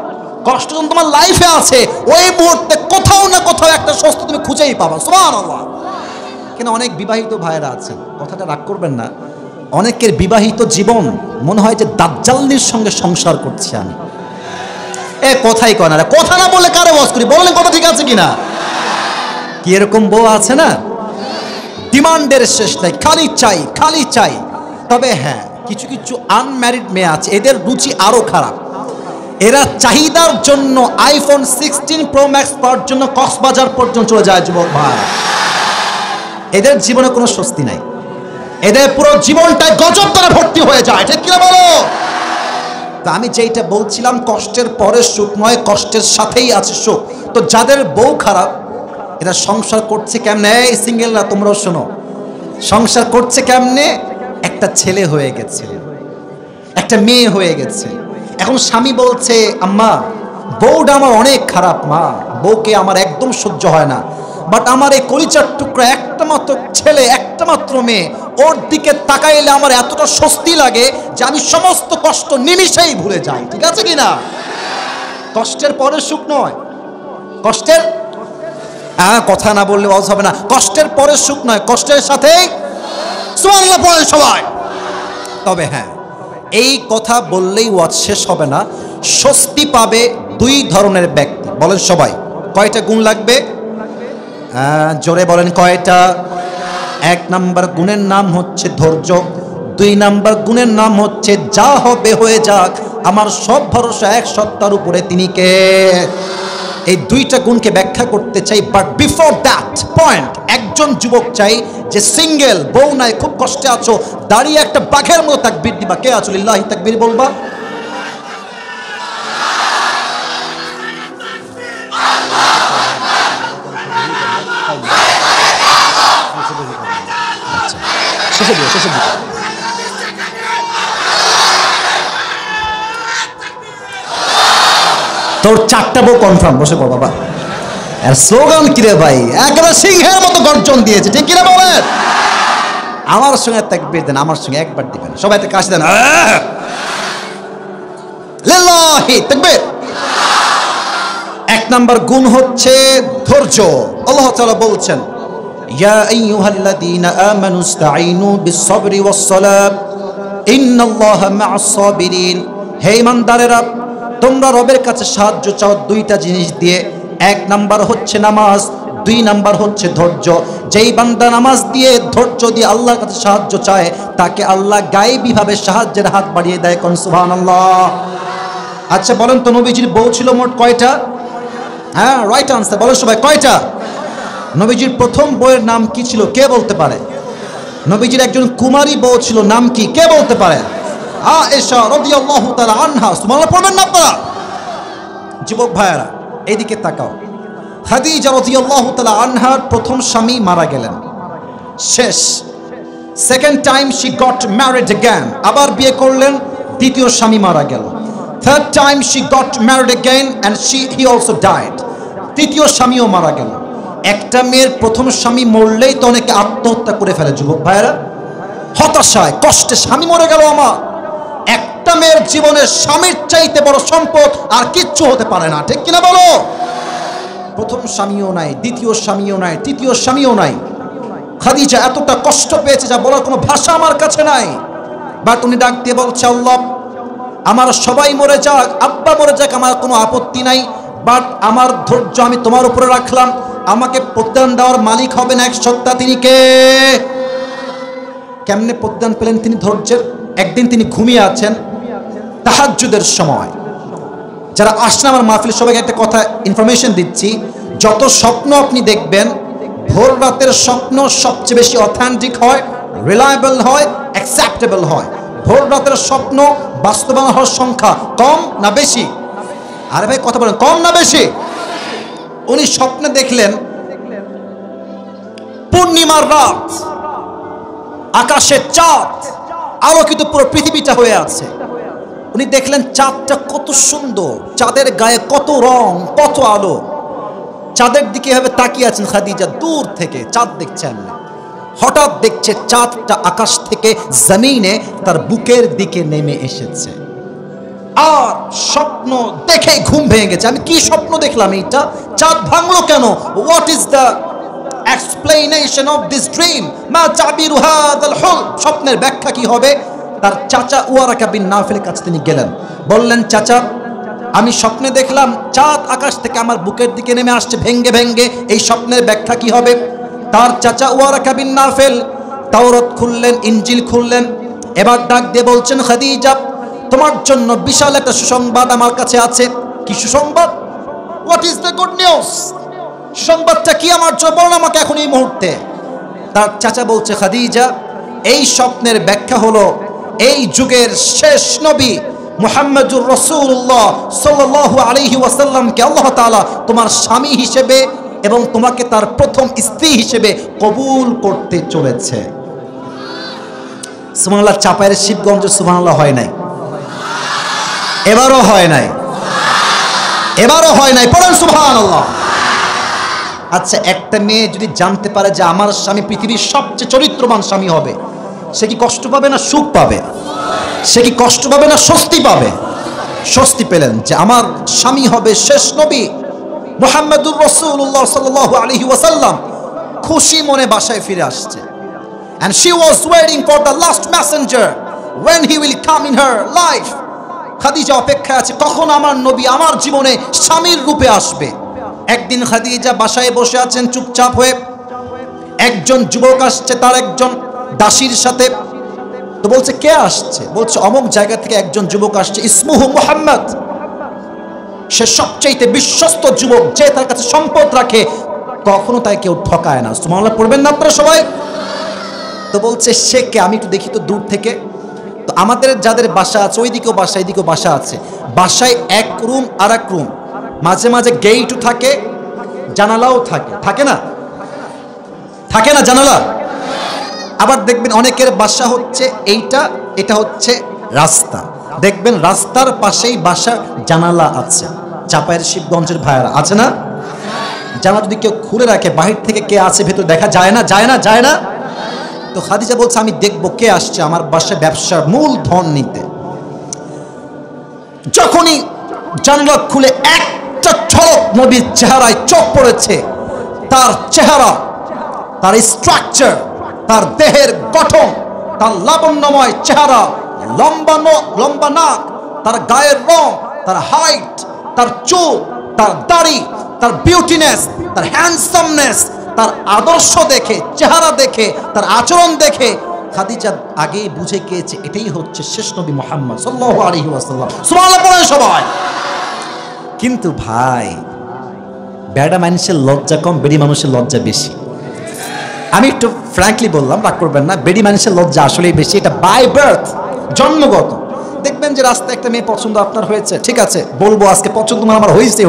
কষ্ট যখন তোমার লাইফে আছে, ওই মুহূর্তে কোথাও না কোথাও একটা স্বস্তি তুমি খুঁজেই পাবা। সুবহানাল্লাহ। কেন অনেক বিবাহিত ভাইয়েরা আছেন, কথাটা রাগ করবেন না, অনেকের বিবাহিত জীবন মনে হয় যে দাজ্জালনির সঙ্গে সংসার করছি আমি। কথাই কয় না, কথা না বলে কারে ওয়াজ করি, বললেন কথা ঠিক আছে কিনা? কি এরকম বউ আছে না, ডিমান্ডের শেষ নাই, খালি চাই খালি চাই। তবে হ্যাঁ, কিছু কিছু আনম্যারিড মেয়ে আছে, এদের রুচি আরো খারাপ। এরা চাহিদার জন্য আইফোন 16 প্রো ম্যাক্স পাওয়ার জন্য কক্সবাজার পর্যন্ত চলে যায় যুবক ভাই। এদের জীবনে কোনো স্বস্তি নাই, এদের পুরো জীবনটাই গজব দ্বারা ভর্তি হয়ে যায়, ঠিক কিনা বলো? তা আমি যেটা বলছিলাম, কষ্টের পরে সুখ নয়, কষ্টের সাথেই আছে সুখ। তো যাদের বউ খারাপ, এরা সংসার করছে কেমনে? এই সিঙ্গেলরা তোমরাও শোনো, সংসার করছে কেমনে? একটা ছেলে হয়ে গেছে, একটা মেয়ে হয়ে গেছে। এখন স্বামী বলছে, আম্মা বউটা আমার অনেক খারাপ, মা বউকে আমার একদম সহ্য হয় না, বাট আমার এই কলিজার টুকরা একটা মাত্র ছেলে, একটা মাত্র মেয়ে, ওর দিকে তাকাইলে আমার এতটা স্বস্তি লাগে যে আমি সমস্ত কষ্ট নিমিষেই ভুলে যাই। ঠিক আছে কিনা? কষ্টের পরে সুখ নয়, কষ্টের কথা না বললে ওয়াজ হবে না। কষ্টের পরে সুখ নয়, কষ্টের সাথেই সুবহানাল্লাহ পড়েন সবাই। তবে হ্যাঁ, এই কথা বললেই ওয়াজ শেষ হবে না। স্বস্তি পাবে দুই ধরনের ব্যক্তি। বলেন সবাই, কয়টা গুণ লাগবে? জোরে বলেন কয়টা? এক নাম্বার গুণের নাম হচ্ছে ধৈর্য, দুই নাম্বার গুণের নাম হচ্ছে যা হবে হয়ে যাক, আমার সব ভরসা এক সত্তার উপরে, তিনি কে? এই দুইটা গুণকে ব্যাখ্যা করতে চাই, বাট বিফোর দ্যাট পয়েন্ট একজন যুবক চাই যে সিঙ্গেল, বউ নাই, খুব কষ্টে আছো, দাঁড়িয়ে একটা বাঘের মতো তাকবীর দিবা। কে আছো? লিল্লাহি তাকবীর বলবা। তোর চারটা বউ কনফার্ম, বসে পড় বাবা। আর স্লোগান কিরে ভাই, একেবারে সিংহের মতো গর্জন দিয়েছে, ঠিক কিনা বলেন? আমার সঙ্গে তাকবীর দেন, আমার সঙ্গে একবার দিবেন সবাই, একটা কাশি দেন, লিল্লাহি তাকবীর। এক নাম্বার গুণ হচ্ছে ধৈর্য। আল্লাহ তাআলা বলছেন, ইয়া আইয়ুহাল্লাযীনা আমানু ইসতাঈনু বিস-সাবরি ওয়াস-সালাত ইন্নাল্লাহা মা'আস সাবিরিন। হে ঈমানদারেরা, তোমরা রবের কাছে সাহায্য চাও দুইটা জিনিস দিয়ে। এক নাম্বার হচ্ছে নামাজ, দুই নাম্বার হচ্ছে ধৈর্য। যেই বান্দা নামাজ দিয়ে ধৈর্য দিয়ে আল্লাহর কাছে সাহায্য চায়, তাকে আল্লাহ গায়েবীভাবে সাহায্যের হাত বাড়িয়ে দেয়। কোন সুবহানাল্লাহ। আচ্ছা বলেন তো, নবীজির বউ ছিল মোট কয়টা? হ্যাঁ, রাইট আনসার, বলেন সবাই কয়টা? নবীজির প্রথম বউয়ের নাম কি ছিল? কে বলতে পারে? নবীজির একজন কুমারী বউ ছিল, নাম কি? কে বলতে পারে? আয়েশা রাদিয়াল্লাহু তাআলা আনহা। সুবহানাল্লাহ পড়বেন না আপনারা? যুবক ভাইয়েরা এইদিকে তাকাও। খাদিজা রাদিয়াল্লাহু তাআলা আনহার প্রথম স্বামী মারা গেলেন, শেষ। Second time she got married again, আবার বিয়ে করলেন, দ্বিতীয় স্বামী মারা গেল। Third time she got married again and he also died, তৃতীয় স্বামীও মারা গেল। একটা মেয়ের প্রথম স্বামী মরলেই তো অনেকে আত্মহত্যা করে ফেলে যুবক ভাইয়েরা, হতাশায় কষ্টে, স্বামী মরে গেল আমার। একটা মেয়ের জীবনে স্বামীর চাইতে বড় সম্পদ আর কিচ্ছু হতে পারে না, ঠিক কিনা বলো? প্রথম স্বামীও নাই, দ্বিতীয় স্বামীও নাই, তৃতীয় স্বামীও নাই। খাদিজা এতটা কষ্ট পেয়েছে যা বলার কোনো ভাষা আমার কাছে নাই। বাট উনি ডাক দিয়ে বলছে, আল্লাহ আমার সবাই মরে যাক, আব্বা মরে যাক, আমার কোনো আপত্তি নাই, বাট আমার ধৈর্য আমি তোমার উপরে রাখলাম। আমাকে প্রত্যান দেওয়ার মালিক হবেন এক সত্তা, তিনি কে? কেমনে প্রত্যান পেলেন তিনি ধৈর্যের? একদিন তিনি ঘুমিয়ে আছেন তাহাজ্জুদের সময়। যারা আসলে আমার মাহফিল, সবাইকে একটা কথা ইনফরমেশন দিচ্ছি, যত স্বপ্ন আপনি দেখবেন, ভোর রাতের স্বপ্ন সবচেয়ে বেশি অথেন্টিক হয়, রিলায়েবল হয়, অ্যাকসেপ্টেবল হয়। ভোর রাতের স্বপ্ন বাস্তবায়ন হওয়ার সংখ্যা কম না বেশি? আরে ভাই কথা বলেন, কম না বেশি? উনি স্বপ্নে দেখলেন পূর্ণিমার রাত, আকাশে চাঁদ আলোকিত, পুরো পৃথিবীটা হয়ে আছে। উনি দেখলেন চাঁদটা কত সুন্দর, চাঁদের গায়ে কত রং, কত আলো। চাঁদের দিকে এভাবে তাকিয়ে আছেন খাদিজা, দূর থেকে চাঁদ দেখছেন। হঠাৎ দেখছে চাঁদটা আকাশ থেকে জমিনে তার বুকের দিকে নেমে এসেছে। আর স্বপ্ন দেখে ঘুম ভেঙে গেছে। আমি কি স্বপ্ন দেখলাম? এইটা চাঁদ ভাঙলো কেন? What is the explanation of this dream? মা তাবিরু হাদাল হুলম? স্বপ্নের ব্যাখ্যা কি হবে? তার চাচা ওয়ারাকা বিন নাফিলের কাছে তিনি গেলেন, বললেন, চাচা আমি স্বপ্নে দেখলাম চাঁদ আকাশ থেকে আমার বুকের দিকে নেমে আসছে ভেঙ্গে ভেঙ্গে। এই স্বপ্নের ব্যাখ্যা কি হবে? তার চাচা ওয়ারাকা বিন নাফেল তাওরাত খুললেন, ইনজিল খুললেন, এবার ডাক দিয়ে বলছেন, খাদিজা তোমার জন্য বিশাল একটা সুসংবাদ আমার কাছে আছে। কি সুসংবাদ? What is the good news? সুসংবাদটা কি আমার জন্য বলুন আমাকে এখন এই মুহূর্তে। তার চাচা বলছে, খাদিজা এই স্বপ্নের ব্যাখ্যা হলো এই যুগের শেষ নবী মুহাম্মদুর রাসূলুল্লাহ সাল্লাল্লাহু আলাইহি ওয়াসাল্লামকে আল্লাহ তাআলা তোমার স্বামী হিসেবে এবং তোমাকে তার প্রথম স্ত্রী হিসেবে কবুল করতে চলেছে। সুবহানাল্লাহ। চাপায়ের শিবগঞ্জে সুবহানাল্লাহ হয় নাই, এবারও হয় নাই, এবারও হয় নাই, পড়েন সুবহানাল্লাহ। আচ্ছা, একটা মেয়ে যদি জানতে পারে যে আমার স্বামী পৃথিবীর সবচেয়ে চরিত্রবান স্বামী হবে, সে কি কষ্ট পাবে না সুখ পাবে? সে কি কষ্ট পাবে না স্বস্তি পাবে? স্বস্তি পেলেন যে আমার স্বামী হবে শেষ নবী মুহাম্মদুর রাসূলুল্লাহ সাল্লাল্লাহু আলাইহি ওয়াসাল্লাম। খুশি মনে বাসায় ফিরে আসছে। And she was waiting for the last messenger when he will come in her life. Khadija অপেক্ষায় আছে কখন আমার নবী আমার জীবনে স্বামীর রূপে আসবে। একদিন খাদিজা বাসায় বসে আছেন চুপচাপ হয়ে, একজন যুবক আসছে তার একজন দাসীর সাথে। তো বলছে, কে আসছে? বলছে, অমুক জায়গা থেকে একজন যুবক আসছে, ইসমুহু মুহাম্মদ। সে সবচেয়ে বিশ্বস্ত যুবক, যে তার কাছে সম্পদ রাখে, কখনো তাই কেউ ঠকায় না। সুবহানাল্লাহ পড়বেন না আপনারা সবাই? তো বলছে, সে কে? আমি একটু দেখি তো দূর থেকে। তো আমাদের যাদের বাসা আছে ওইদিকেও বাসা, এইদিকেও বাসা আছে, বাসায় এক রুম আর এক রুম, মাঝে মাঝে গেটও থাকে, জানালাও থাকে, থাকে না? থাকে না জানালা? আবার দেখবেন অনেকের বাসা হচ্ছে এইটা, এটা হচ্ছে রাস্তা, দেখবেন রাস্তার পাশেই বাসার জানালা আছে। চাপায়ের শিবগঞ্জের ভাইয়ারা আছে না? জানালা যদি কেউ খুলে রাখে, বাহির থেকে কে আছে ভেতর দেখা যায় না, যায় না, যায় না। তো খাদিজা বলছে, আমি দেখবো কে আসছে আমার বাসায় ব্যবসার মূল ধন নিতে। যখনই জানালা খুলে একটা ঝলক নবীর চেহারায় চোখ পড়েছে, তার চেহারা, তার স্ট্রাকচার, তার দেহের গঠন, তার লাবণ্যময় চেহারা, লম্বা নাক, তার গায়ের রং, তার হাইট, তার চুল, তার দাড়ি, তার বিউটিনেস, তার হ্যান্ডসামনেস, তার আদর্শ দেখে, চেহারা দেখে, তার আচরণ দেখে খাদিজা আগেই বুঝে গিয়েছে এটাই হচ্ছে শেষ নবী মুহাম্মদ সাল্লাল্লাহু আলাইহি ওয়াসাল্লাম। সুবহানাল্লাহ পড়েন সবাই। কিন্তু ভাই, বেড়া মানুষের লজ্জা কম, বেড়ি মানুষের লজ্জা বেশি। আমি একটু ফ্র্যাঙ্কলি বললাম, রাগ করবেন না, বেড়ি মানুষের লজ্জা আসলেই বেশি, এটা বাই বার্থ, জন্মগত। দেখবেন যে রাস্তায় একটা মেয়ে পছন্দ আপনার হয়েছে, ঠিক আছে, বলবো আজকে পছন্দ তোমার আমার হয়েছে,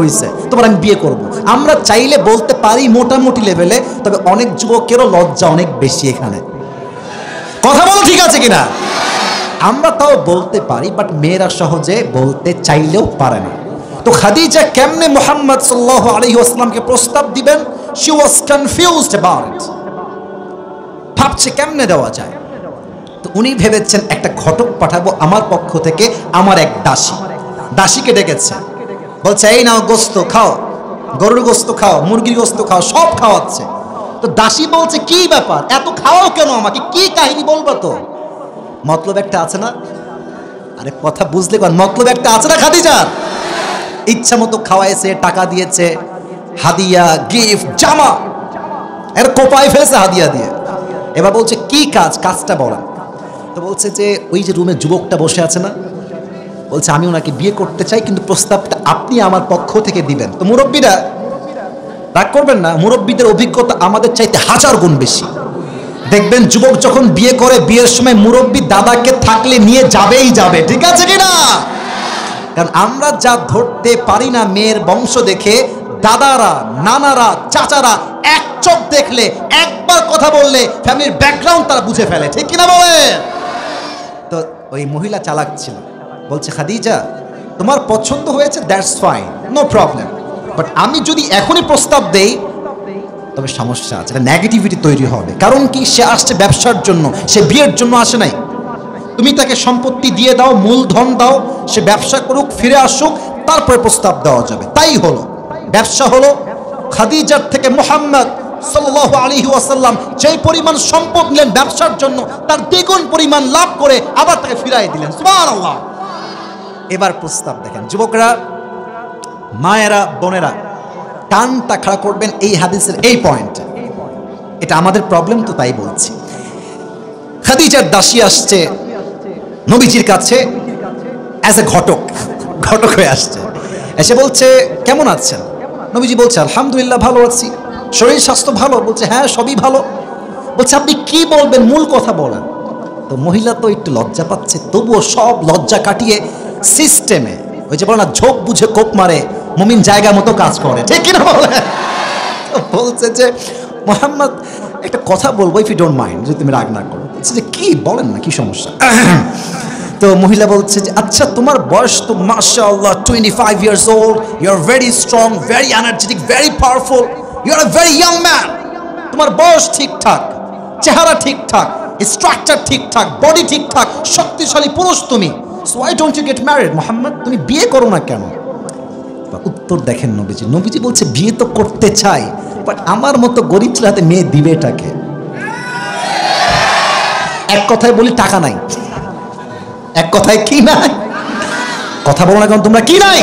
তোমার আমি বিয়ে করব। আমরা চাইলে বলতে পারি মোটামুটি লেভেলে, তবে অনেক যুবকেরও লজ্জা অনেক বেশি এখানে। কথা বলো ঠিক আছে কিনা? আমরা তাও বলতে পারি, বাট মেয়েরা সহজে বলতে চাইলেও পারে না। তো খাদিজা কেমনে মুহাম্মদ সাল্লাল্লাহু আলাইহি ওয়াসাল্লামকে প্রস্তাব দিবেন? She was confused about it. ভাবছে কেমনে দেওয়া যায়। তো উনি ভেবেছেন একটা ঘটক পাঠাবো আমার পক্ষ থেকে, আমার এক দাসীকে ডেকেছে, বলছে, এই নাও গোস্ত খাও, গরুর গোস্ত খাও, মুরগির গোস্ত খাও, সব খাওয়াচ্ছে। তো দাসী বলছে, কি ব্যাপার, এত খাওয়াও কেন আমাকে, কি কাহিনী বলবো তো? মতলব একটা আছে না? আরে কথা বুঝলে কোন মতলব একটা আছে না খাদিজার? ইচ্ছা মতো খাওয়াইছে, টাকা দিয়েছে, হাদিয়া, গিফট, জামা, এর কোপায় ফেলেছে হাদিয়া দিয়ে। এবার বলছে, কি কাজটা বলেন। তো বলছে যে ওই যে রুমে যুবকটা বসে আছে না, বলছে আমি ওনাকে বিয়ে করতে চাই, কিন্তু প্রস্তাবটা আপনি আমার পক্ষ থেকে দিবেন। তো মুরব্বীরা রাগ করবেন না, মুরব্বীদের অভিজ্ঞতা আমাদের চাইতে 1000 গুণ বেশি। দেখবেন যুবক যখন বিয়ে করে, বিয়ের সময় মুরব্বী দাদাকে থাকলে নিয়ে যাবেই যাবে, ঠিক আছে কিনা? কারণ আমরা যা ধরতে পারি না মেয়ের বংশ দেখে, দাদারা, নানারা, চাচারা এক চোখ দেখলে, একবার কথা বললে ফ্যামিলির ব্যাকগ্রাউন্ড তারা বুঝে ফেলে, ঠিক কিনা বলে? তো ওই মহিলা চালাক ছিল, বলছে, খাদিজা তোমার পছন্দ হয়েছে, that's fine, no problem, but আমি যদি এখনই প্রস্তাব দেই তবে সমস্যা আছে, নেগেটিভিটি তৈরি হবে। কারণ কি, সে আসছে ব্যবসার জন্য, সে বিয়ের জন্য আসে নাই। তুমি তাকে সম্পত্তি দিয়ে দাও, মূলধন দাও, সে ব্যবসা করুক, ফিরে আসুক, তারপরে প্রস্তাব দেওয়া যাবে। তাই হলো, ব্যবসা হলো। খাদিজার থেকে মুহাম্মদ সাল্লাল্লাহু আলাইহি ওয়াসাল্লাম যেই পরিমাণ সম্পদ নিলেন ব্যবসার জন্য, তার দ্বিগুণ পরিমাণ লাভ করে আবার তাকে ফিরাই দিলেন। সুবহানাল্লাহ। এবার প্রস্তাব দেখেন, যুবকরা মায়েরা বোনেরা কানটা খাড়া করবেন এই হাদিসের এই পয়েন্ট, এটা আমাদের প্রবলেম তো তাই বলছি। খাদিজার দাসী আসছে নবীজির কাছে অ্যাজ এ ঘটক হয়ে আসছে, এসে বলছে কেমন আছেন? নবীজি বলছে আলহামদুলিল্লাহ ভালো আছি, শরীর স্বাস্থ্য ভালো? বলছে হ্যাঁ সবই ভালো। বলছে আপনি কি বলবেন, মূল কথা বলেন। তো মহিলা তো একটু লজ্জা পাচ্ছে, তবুও সব লজ্জা কাটিয়ে সিস্টেমে, ওই যে বলে না ঝোপ বুঝে কোপ মারে, মুমিন জায়গা মতো কাজ করে, ঠিক কিনা বলে? বলছে যে মোহাম্মদ একটা কথা বলবো, ইফ ইউ ডোন্ট মাইন্ড, যদি তুমি রাগ না করো। বলছে যে কি বলেন না, কি সমস্যা? তো মহিলা বলছে যে আচ্ছা তোমার বয়স তো মাশাআল্লাহ 25 years old, you are very strong, very energetic, very powerful, you are a very young man. তোমার বয়স ঠিকঠাক, চেহারা ঠিকঠাক, স্ট্রাকচার ঠিকঠাক, বডি ঠিকঠাক, শক্তিশালী পুরুষ তুমি। So why don't you get married Mohammad, তুমি বিয়ে করো না কেন? উত্তর দেখেন নবীজি বলছে বিয়ে তো করতে চাই, বাট আমার মতো গরিব ছেলেতে মেয়ে দিবেটাকে? এক কথায় বলি টাকা নাই। এক কথায় কি নাই? কথা বলো না কেন তোমরা, কি নাই?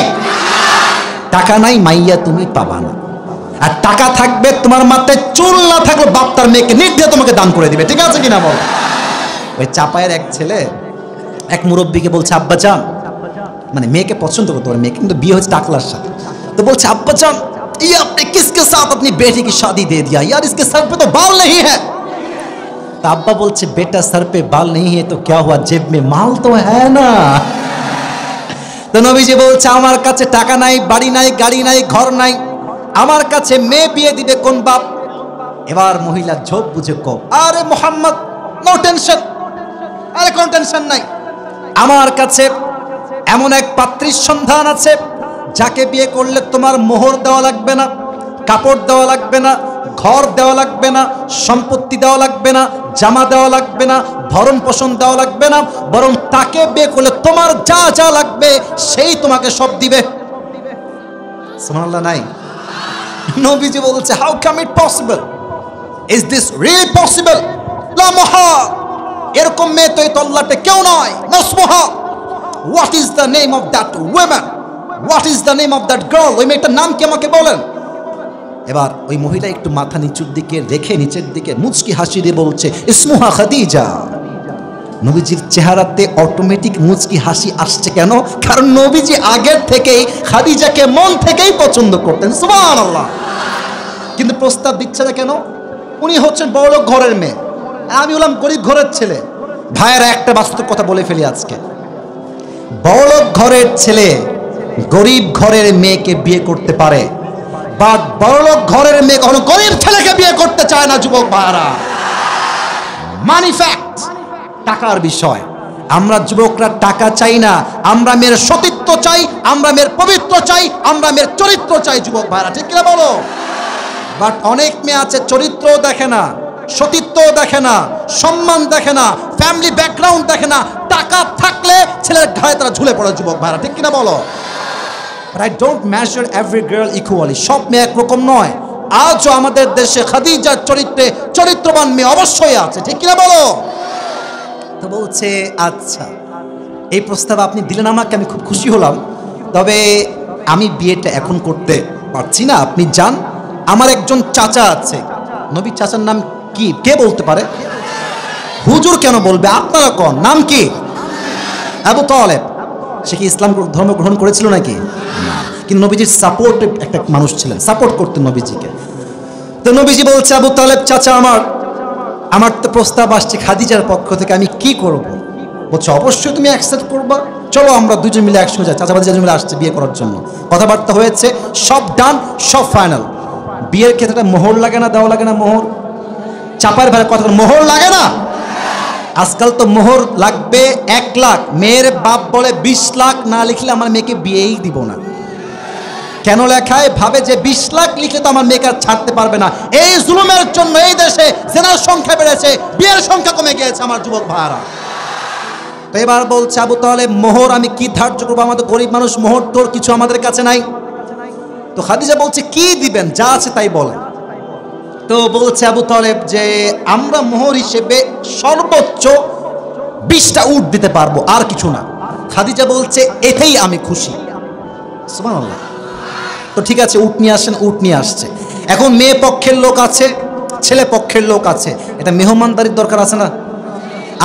টাকা নাই, মাইয়া তুমি পাবা না। আর টাকা থাকবে, তোমার মাথায় চুল না থাকলে বাপ তার মেয়েকে নির্দ্বিধায় তোমাকে দান করে দিবে, ঠিক আছে কিনা বল? ওই চাপায়ের এক ছেলে এক মুরব্বীকে বলছে আব্বা জান, মানে মেয়েকে পছন্দ করতে পারে, মেয়ে কিন্তু বিয়ে হচ্ছে টাকলার সাথে। তো বলছে আব্বা জান ये आपने किसके साथ अपनी बेटी की शादी दे दिया यार, इसके सर पे तो बाल नहीं है। तो अब्बा बोलছে बेटा सर पे बाल नहीं है तो क्या हुआ, जेब में माल तो है ना। তো নবীজি বলছে আমার কাছে টাকা নাই, বাড়ি নাই, গাড়ি নাই, ঘর নাই, আমার কাছে মেয়ে বিয়ে দিবে কোন বাপ? এবার মহিলা ঝোপ বুঝে কো, আরে মোহাম্মদ নো টেনশন, আরে কোন টেনশন নাই, আমার কাছে এমন এক পাত্রীর সন্ধান আছে যাকে বিয়ে করলে তোমার মোহর দেওয়া লাগবে না, কাপড় দেওয়া লাগবে না, ঘর দেওয়া লাগবে না, সম্পত্তি দেওয়া লাগবে না, জামা দেওয়া লাগবে না, ভরণ পোষণ দেওয়া লাগবে না, বরং তাকে বিয়ে করলে তোমার যা যা লাগবে সেই তোমাকে সব দিবে। সুবহানাল্লাহ নাই? নবীজি বলছে how come it possible, is this really possible? লা মুহাল, এরকম মেয়ে তো এই তল্লাটে কেউ নয়, নাসমুহা। What is the name of that woman, what is the name of that girl? ওই মেয়েটার নাম কি আমাকে বলেন। এবার ওই মহিলা একটু মাথা নিচুর দিকে রেখে নিচের দিকে মুচকি হাসি দিয়ে বলছে ইসমুহা খাদিজা। নবীজির চেহারাতে অটোমেটিক মুচকি হাসি আসছে কেন? কারণ নবীজি আগের থেকেই খাদিজাকে মন থেকেই পছন্দ করতেন, সুবহানাল্লাহ। কিন্তু প্রস্তাব দিচ্ছে না কেন? উনি হচ্ছেন বড়লোক ঘরের মেয়ে, আমি হলাম গরিব ঘরের ছেলে। ভাইয়েরা একটা বাস্তব কথা বলে ফেলি আজকে, বড়লোক ঘরের ছেলে গরিব ঘরের মেয়েকে বিয়ে করতে পারে, বাট বড়লোক ঘরের মেয়ে কখনো গরিব ছেলেকে বিয়ে করতে চায় না। যুবক ভাইরা, মানি ফ্যাক্ট, টাকার বিষয়। আমরা যুবকরা টাকা চাই না, আমরা মেয়ের সতীত্ব চাই, আমরা মেয়ের পবিত্র চাই, আমরা মেয়ের চরিত্র চাই। যুবক ভাইরা ঠিক কিনা বলো? বাট অনেক মেয়ে আছে চরিত্রও দেখে না, সতীত্বও দেখে না, সম্মান দেখে না, ফ্যামিলি ব্যাকগ্রাউন্ড দেখে না, টাকা থাকলে ছেলের ঘাড়ে তারা ঝুলে পড়ে। যুবক ভাইরা ঠিক কিনা বলো? But I don't measure every girl equally. সব মেয়ে একরকম নয়। আজও আমাদের দেশে খাদিজার চরিত্রে চরিত্রবান মেয়ে অবশ্যই আছে, ঠিক কিনা বলো? তো বলছে আচ্ছা এই প্রস্তাব আপনি দিলেন আমাকে, আমি খুব খুশি হলাম, তবে আমি বিয়েটা এখন করতে পারছি না, আপনি যান। আমার একজন চাচা আছে। নবীর চাচার নাম কি কে বলতে পারে? হুজুর কেন বলবে, আপনারা কোন নাম কি? আবু তালেব। সে কি ইসলাম ধর্ম গ্রহণ করেছিল নাকি? কিন্তু নবীজির সাপোর্টে একটা মানুষ ছিলেন, সাপোর্ট করতেন নবীজিকে। তো নবীজি বলছে আবু তালেব চাচা আমার তো প্রস্তাব আসছে খাদিজার পক্ষ থেকে, আমি কি করব? বলছে অবশ্যই তুমি অ্যাকসেপ্ট করবা, চলো আমরা দুজন মিলে একসঙ্গে যাই। চাচা দুজন মিলে আসছে বিয়ে করার জন্য, কথাবার্তা হয়েছে, সব ডান, সব ফাইনাল। বিয়ের ক্ষেত্রে মোহর লাগে না, দেওয়া লাগে না মোহর? চাপার ভাইয়ের কথা, মোহর লাগে না? আজকাল তো মোহর লাগবে 1 লাখ, মেয়ের বাপ বলে 20 লাখ না লিখলে আমার মেয়েকে বিয়েই দিব না। কেন লেখায়? ভাবে যে 20 লাখ লিখলে তো আমার মেয়েকে ছাড়তে পারবে না। এই জুলুমের জন্য এই দেশে জেনার সংখ্যা বেড়েছে, বিয়ের সংখ্যা কমে গিয়েছে আমার যুবক ভাইরা। তো এবার বলছে আবু তালেব মোহর আমি কি ধার্য করবো, আমাদের গরিব মানুষ, মোহর তোর কিছু আমাদের কাছে নাই। তো খাদিজা বলছে কি দিবেন, যা আছে তাই বলেন। তো বলছে আবু তালেব যে আমরা মোহর হিসেবে সর্বোচ্চ 20টা উট দিতে পারবো, আর কিছু না। খাদিজা বলছে এতেই আমি খুশি। সুবহানাল্লাহ। তো ঠিক আছে, উট নিয়ে আসেন, উট নিয়ে আসছে। এখন মেয়ে পক্ষের লোক আছে, ছেলে পক্ষের লোক আছে, এটা মেহমানদারির দরকার আছে না?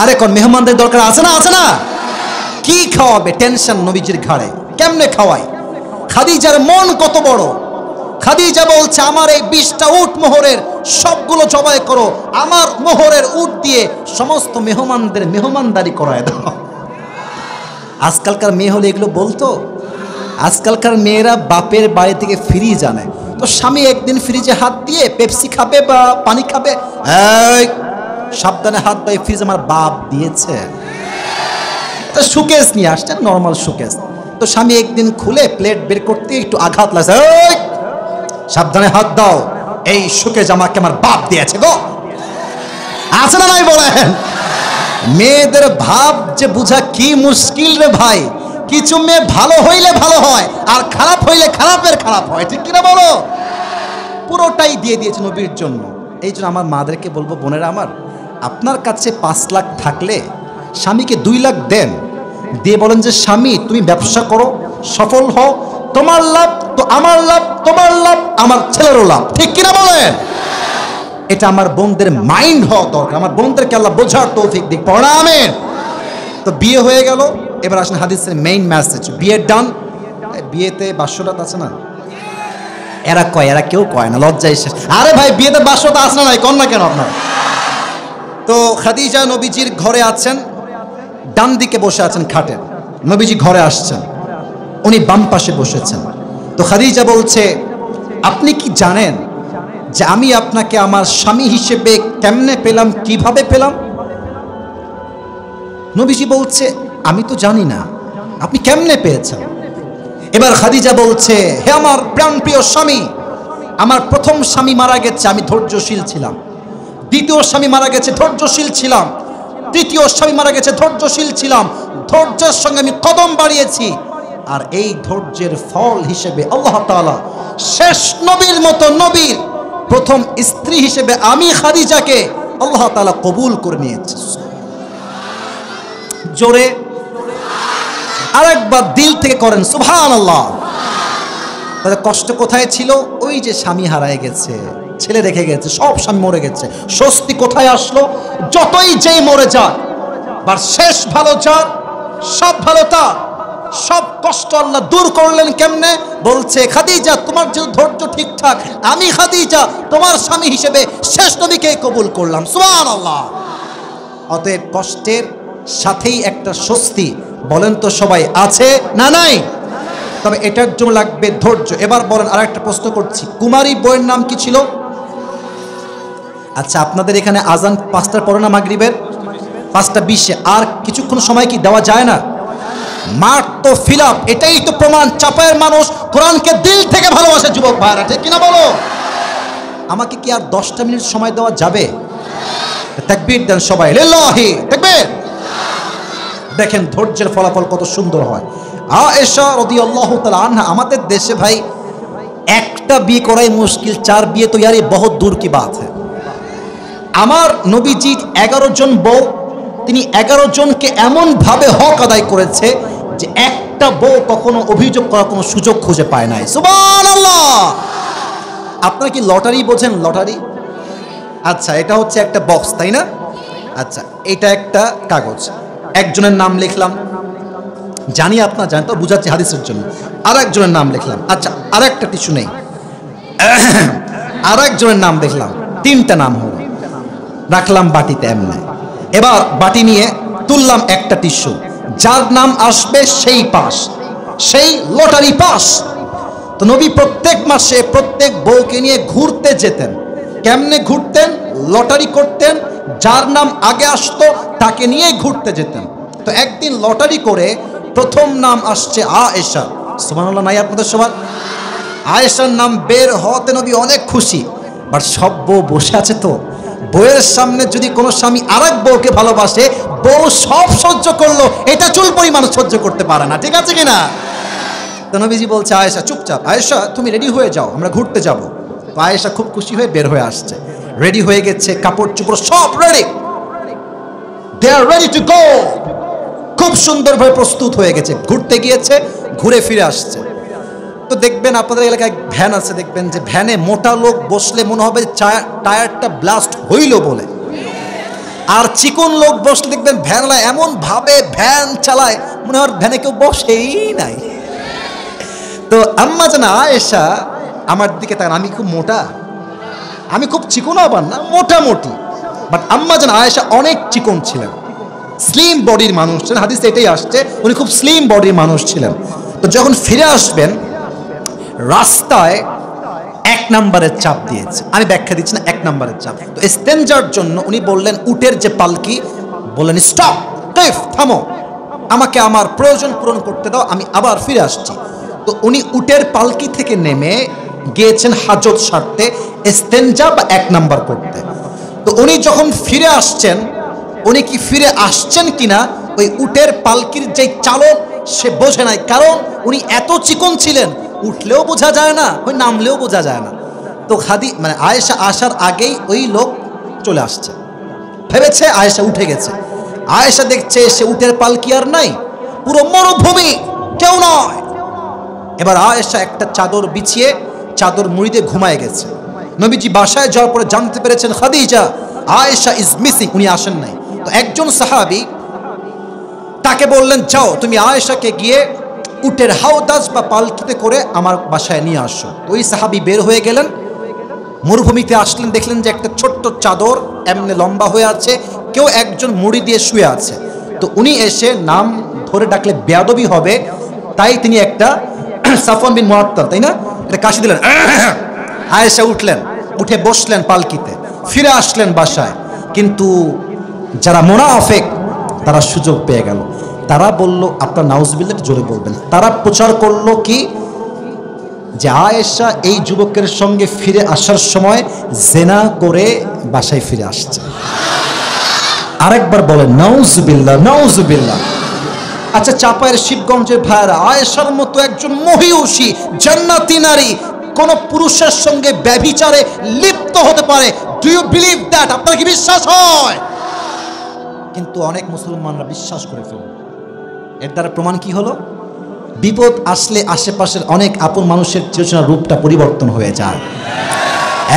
আরে কোন মেহমানদারির দরকার আছে না? আছে না? কি খাওয়াবে? টেনশন নবীজির ঘাড়ে। কেমনে খাওয়াই? খাদিজার মন কত বড়! খাদিজা বলছে, আমার এই 20টা উট মোহরের সবগুলো জবাই করো, আমার মোহরের উট দিয়ে সমস্ত মেহমানদের মেহমানদারি করায় দাও। আজকালকার মেয়ে হলে এগুলো বলতো? আজকালকার মেয়েরা বাপের বাড়ি থেকে ফ্রিজ জানে, তো স্বামী একদিন ফ্রিজে হাত দিয়ে পেপসি খাবে বা পানি খাবে, এই সাবধানে হাত দিয়ে, ফ্রিজ আমার বাপ দিয়েছে। তো সুকেস নিয়ে আসছেন, নর্মাল সুকেস, তো স্বামী একদিন খুলে প্লেট বের করতে একটু আঘাত লাগছে, এই সাবধানে হাত দাও, এই সুকেস আমাকে আমার বাপ দিয়েছে গো। আছে না নাই বলেন? মেয়েদের ভাব যে বুঝা কি মুশকিল রে ভাই। কিছু মেয়ে ভালো হইলে ভালো হয়, আর খারাপ হইলে খারাপের খারাপ হয়, ঠিক কিনা বলো? পুরোটাই দিয়ে দিয়েছে নবীর জন্য। এই জন্য আমার মাদেরকে বলবো, বোনেরা আমার, আপনার কাছে 5 লাখ থাকলে স্বামীকে 2 লাখ দেন, দিয়ে বলেন যে স্বামী তুমি ব্যবসা করো, সফল হও, তোমার লাভ তো আমার লাভ, তোমার লাভ আমার ছেলেরও লাভ, ঠিক কিনা বলেন? এটা আমার বোনদের মাইন্ড হওয়া দরকার। আমার বোনদেরকে আল্লাহ বোঝার তৌফিক দিক, পড়া আমিন। তো বিয়ে হয়ে গেল, এবার আসেন হাদিসের মেইন মেসেজ। বিয়ে ডান, বিয়েতে 500 রাত আছে না? এরা কয়, এরা কেউ কয় না, লজ্জা এসে। আরে ভাই, বিয়েতে 500 রাত আসে না, নাই কন না কেন আপনার? তো খাদিজা নবীজির ঘরে আছেন, ডান দিকে বসে আছেন খাটে, নবীজি ঘরে আসছেন, উনি বাম পাশে বসেছেন। তো খাদিজা বলছে, আপনি কি জানেন যে আমি আপনাকে আমার স্বামী হিসেবে কেমনে পেলাম, কিভাবে পেলাম? নবীজি বলছে, আমি তো জানি না, আপনি কেমনে পেয়েছেন? এবার খাদিজা বলছে, হে আমার প্রাণপ্রিয় স্বামী, আমার প্রথম স্বামী মারা গেছে, আমি ধৈর্যশীল ছিলাম। দ্বিতীয় স্বামী মারা গেছে, ধৈর্যশীল ছিলাম। তৃতীয় স্বামী মারা গেছে, ধৈর্যশীল ছিলাম। ধৈর্যের সঙ্গে আমি কদম বাড়িয়েছি, আর এই ধৈর্যের ফল হিসেবে আল্লাহ তাআলা শেষ নবীর মতো নবীর প্রথম স্ত্রী হিসেবে আমি খাদিজাকে আল্লাহ তাআলা কবুল করে নিয়েছে। জোরে আরেকবার দিল থেকে করেন সুবহানাল্লাহ। তাহলে কষ্ট কোথায় ছিল? ওই যে স্বামী হারায় গেছে, ছেলে রেখে গেছে, সব স্বামী মরে গেছে, স্বস্তি কোথায় আসলো? যতই যেই মরে যাক, আর শেষ ভালো যার, সব ভালো তার। সব কষ্ট আল্লাহ দূর করলেন কেমনে? বলছে, খাদিজা তোমার যে ধৈর্য ঠিকঠাক, আমি খাদিজা তোমার স্বামী হিসেবে শেষ নবীকে কবুল করলাম, সুবহানাল্লাহ। অতএব কষ্টের সাথেই একটা স্বস্তি, বলেন তো সবাই, আছে না নাই? তবে এটার জন্য লাগবে ধৈর্য। এবার বলেন, আর একটা প্রশ্ন করছি, কুমারী বইয়ের নাম কি ছিল? আচ্ছা, আপনাদের এখানে আজান 5টার পরে না মাগরিবের? 5:20। আর কিছুক্ষণ সময় কি দেওয়া যায় না? মাঠ তো ফিল আপ, এটাই তো প্রমাণ চাপায়ের মানুষ কোরআনকে দিল থেকে ভালোবাসে। যুবক ভাইরা, ঠিক কিনা বলো? আমাকে কি আর 10টা মিনিট সময় দেওয়া যাবে? তাকবীর দেন সবাই, লিল্লাহি তাকবীর। দেখেন ধৈর্যের ফলাফল কত সুন্দর হয়। আয়েশা রাদিয়াল্লাহু তাআলা আনহা, আমাদের দেশে ভাই একটা বিয়ে করাই মুশকিল, 4 বিয়ে তো ইয়ারে বহুত দূর কি বাত है। আমার নবীজির 11 জন বউ, তিনি 11 জনকে এমন ভাবে হক আদায় করেছে যে একটা বউ কখনো অভিযোগ করার কোনো সুযোগ খুঁজে পায় নাই, সুবহানাল্লাহ। আপনারা কি লটারি বোঝেন? লটারি, আচ্ছা এটা হচ্ছে একটা বক্স, তাই না? আচ্ছা, এটা একটা কাগজ, একজনের নাম লিখলাম, জানি আপনার জানেন, তো বুঝাচ্ছি হাদিসের জন্য। আর একজনের নাম লিখলাম, আচ্ছা আর একটা টিস্যু নেই, আর একজনের নাম দেখলাম, 3টা নাম হলো, রাখলাম বাটিতে এমনি। এবার বাটি নিয়ে তুললাম একটা টিস্যু, যার নাম আসবে সেই পাস, সেই লটারি পাস। তো নবী প্রত্যেক মাসে প্রত্যেক বউকে নিয়ে ঘুরতে যেতেন। কেমনে ঘুরতেন? লটারি করতেন, যার নাম আগে আসতো তাকে নিয়ে ঘুরতে যেতেন। তো একদিন লটারি করে প্রথম নাম আসছে আয়েশা, সুবহানাল্লাহ নাই আপনাদের সবার? আয়েশার নাম বের হতে নবী অনেক খুশি, বাট সব বউ বসে আছে, তো বউয়ের সামনে যদি কোনো স্বামী আরেক বউকে ভালোবাসে, বউ সব সহ্য করলো, এটা চুল পরিমাণ সহ্য করতে পারে না, ঠিক আছে কিনা? তো নবীজি বলছে, আয়েশা চুপচাপ, আয়েশা তুমি রেডি হয়ে যাও, আমরা ঘুরতে যাব। তো আয়েশা খুব খুশি হয়ে বের হয়ে আসছে, রেডি হয়ে গেছে, কাপড় চোপড় সব ready, they are ready to go. খুব সুন্দরভাবে প্রস্তুত হয়ে গেছে, ঘুরতে গিয়েছে, ঘুরে ফিরে আসছে। তো দেখবেন আপনাদের এলাকায় ভ্যান আছে, দেখবেন যে ভ্যানে মোটা লোক বসলে মনে হবে টায়ারটা ব্লাস্ট হইল বলে, আর চিকন লোক বসলে দেখবেন ভ্যানলা এমন ভাবে ভ্যান চালায় মনে হয় ভ্যানে কেউ বসেই নাই। তো আম্মা জান আয়েশা আমার দিকে তাকান, আমি খুব মোটা, আমি খুব চিকন আবার না, মোটামুটি, বাট আম্মা জান আয়েশা অনেক চিকন ছিলেন, স্লিম বডির মানুষ ছিলেন, হাদিসে এটাই আসছে উনি খুব স্লিম বডির মানুষ ছিলেন। তো যখন ফিরে আসবেন রাস্তায় 1 নম্বরের চাপ দিয়েছে, আমি ব্যাখ্যা দিচ্ছি না, 1 নম্বরের চাপ। তো ইস্তেনজার জন্য উনি বললেন উটের যে পালকি, বললেন স্টপ, থামো, আমাকে আমার প্রয়োজন পূরণ করতে দাও, আমি আবার ফিরে আসছি। তো উনি উটের পালকি থেকে নেমে গিয়েছেন হাজত সারতে, ইস্তেনজা বা 1 নম্বর করতে। তো উনি যখন ফিরে আসছেন, উনি কি ফিরে আসছেন কিনা ওই উটের পালকির যে চালক সে বোঝে নাই, কারণ উনি এত চিকন ছিলেন, উঠলেও বোঝা যায় না, ওই নামলেও বোঝা যায় না। তো মানে আয়েশা আসার আগেই ওই লোক চলে আসছে, ভেবেছে আয়েশা উঠে গেছে। আয়েশা দেখছে সে উটের পালকি আর নাই, পুরো মরুভূমি, কেউ নয়। এবার আয়েশা একটা চাদর বিছিয়ে চাদর মুড়ি দিয়ে ঘুমায় গেছে। নবীজি বাসায় যাওয়ার পরে জানতে পেরেছেন খাদিজা আয়েশা ইজ মিসিং, উনি আসেন নাই। তো একজন সাহাবী তাকে বললেন যাও তুমি আয়েশাকে গিয়ে উটের হাওদাজ বা পালকিতে করে আমার বাসায় নিয়ে আসো। ওই সাহাবী বের হয়ে গেলেন, মরুভূমিতে আসলেন, দেখলেন যে একটা ছোট্ট চাদর এমনি লম্বা হয়ে আছে, কেউ একজন মুড়ি দিয়ে শুয়ে আছে। তো উনি এসে নাম ধরে ডাকলে বেয়াদবি হবে, তাই তিনি একটা সাফওয়ান বিন মুআত্তাল, তাই না, এটা কাশি দিলেন। আয়েশা উঠলেন, উঠে বসলেন পালকিতে, ফিরে আসলেন বাসায়। কিন্তু যারা মুনাফিক তারা সুযোগ পেয়ে গেল, তারা বলল আপনার নাউজুবিল্লাহ জোরে বলবেন, তারা প্রচার করলো কি যে আয়েশা এই যুবকের সঙ্গে ফিরে আসার সময় জেনা করে বাসায় ফিরে আসছে। আরেকবার বলেন নাউজুবিল্লাহ, নাউজুবিল্লাহ। আচ্ছা চাপায়ের শিবগঞ্জের ভাইরা, আয়েশার মতো একজন মহিয়সী জান্নাতি নারী কোন পুরুষের সঙ্গে ব্যভিচারে লিপ্ত হতে পারে? Do you believe that? আপনার কি বিশ্বাস হয়? কিন্তু অনেক মুসলমানরা বিশ্বাস করে ফেলে। এর দ্বারা প্রমাণ কি হলো? বিপদ আসলে আশেপাশের অনেক আপন মানুষের চেতনার রূপটা পরিবর্তন হয়ে যায়।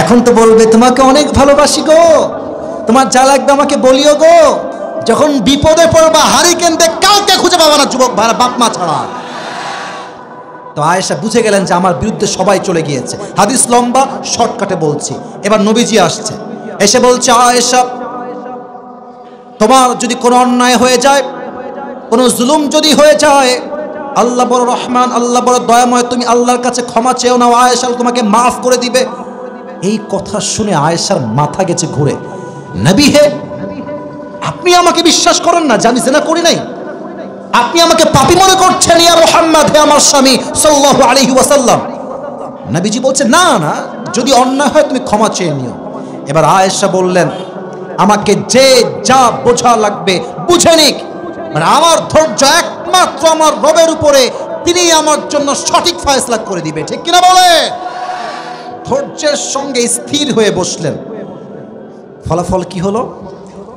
এখন তো বলবে তোমাকে অনেক ভালোবাসি গো, তোমার যা লাগবে আমাকে বলিও গো। যখন বিপদে পড়বা হারিকেন দিয়ে কাউকে খুঁজে পাবা না যুবক ভাইরা, বাপ মা ছাড়া। তো আয়েশা বুঝে গেলেন যে আমার বিরুদ্ধে সবাই চলে গিয়েছে। হাদিস লম্বা, শর্টকাটে বলছি। এবার নবীজি আসছে, এসে বলছে আয়েশা তোমার যদি কোনো অন্যায় হয়ে যায়, কোনো জুলুম যদি হয়ে যায়, আল্লাহ বড় রহমান, আল্লাহ বড় দয়াময়, তুমি আল্লাহর কাছে ক্ষমা চেও না, আয়েশা তোমাকে মাফ করে দিবে। এই কথা শুনে আয়েশার মাথা গেছে ঘুরে। নবী হে, আপনি আমাকে বিশ্বাস করেন না যে আমি জিনা করি নাই? আপনি আমাকে পাপী মনে করছেন? ইয়া মুহাম্মদ, হে আমার স্বামী সাল্লাল্লাহু আলাইহি ওয়াসাল্লাম। নবীজি বলছে না না, যদি অন্যায় হয় তুমি ক্ষমা চেয়ে নিও। এবার আয়েশা বললেন আমাকে যে যা বোঝা লাগবে বুঝে নিক, মানে আমার ধৈর্য একমাত্র আমার রবের উপরে, তিনি আমার জন্য সঠিক ফয়সালা করে দিবে, ঠিক কিনা বলে? ধৈর্যের সঙ্গে স্থির হয়ে বসলেন। ফলাফল কি হলো?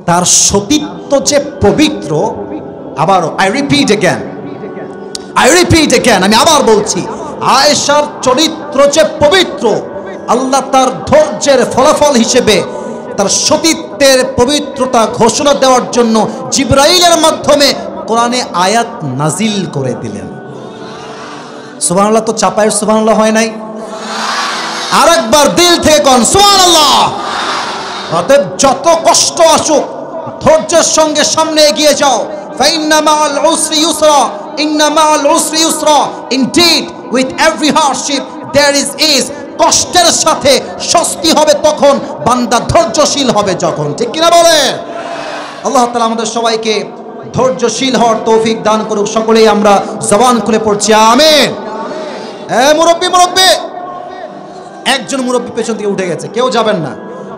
তার সতীত্ব যে পবিত্র, আবার আই রিপিট অ্যাগেন, আমি আবার বলছি, আয়েশার চরিত্র যে পবিত্র, আল্লাহ তার ধৈর্যের ফলাফল হিসেবে তার সতীত্বের পবিত্রতা ঘোষণা দেওয়ার জন্য জিবরাইলের মাধ্যমে কোরআনে আয়াত নাজিল করে দিলেন। সুবহানাল্লাহ। তো চাপায়ের সুবহানাল্লাহ হয় নাই? আরেকবার দিল থেকে কোন সুবহানাল্লাহ। অতএব যত কষ্ট আসুক ধৈর্যের সঙ্গে সামনে এগিয়ে যাও। ফাইন্না মাআল উসরি ইউসরা, ইন্না মাআল উসরি ইউসরা। Indeed with every hardship there is ease. কষ্টের সাথে স্বস্তি হবে তখন, বান্দা ধৈর্যশীল হবে যখন, ঠিক কিনা বলে? আল্লাহ তাআলা আমাদের সবাইকে ধৈর্যশীল হওয়ার তৌফিক দান করুক। সকলেই আমরা জবান খুলে পড়ছি আমিন। মুরব্বি, একজন মুরব্বি পেছন থেকে উঠে গেছে, কেউ যাবেন না।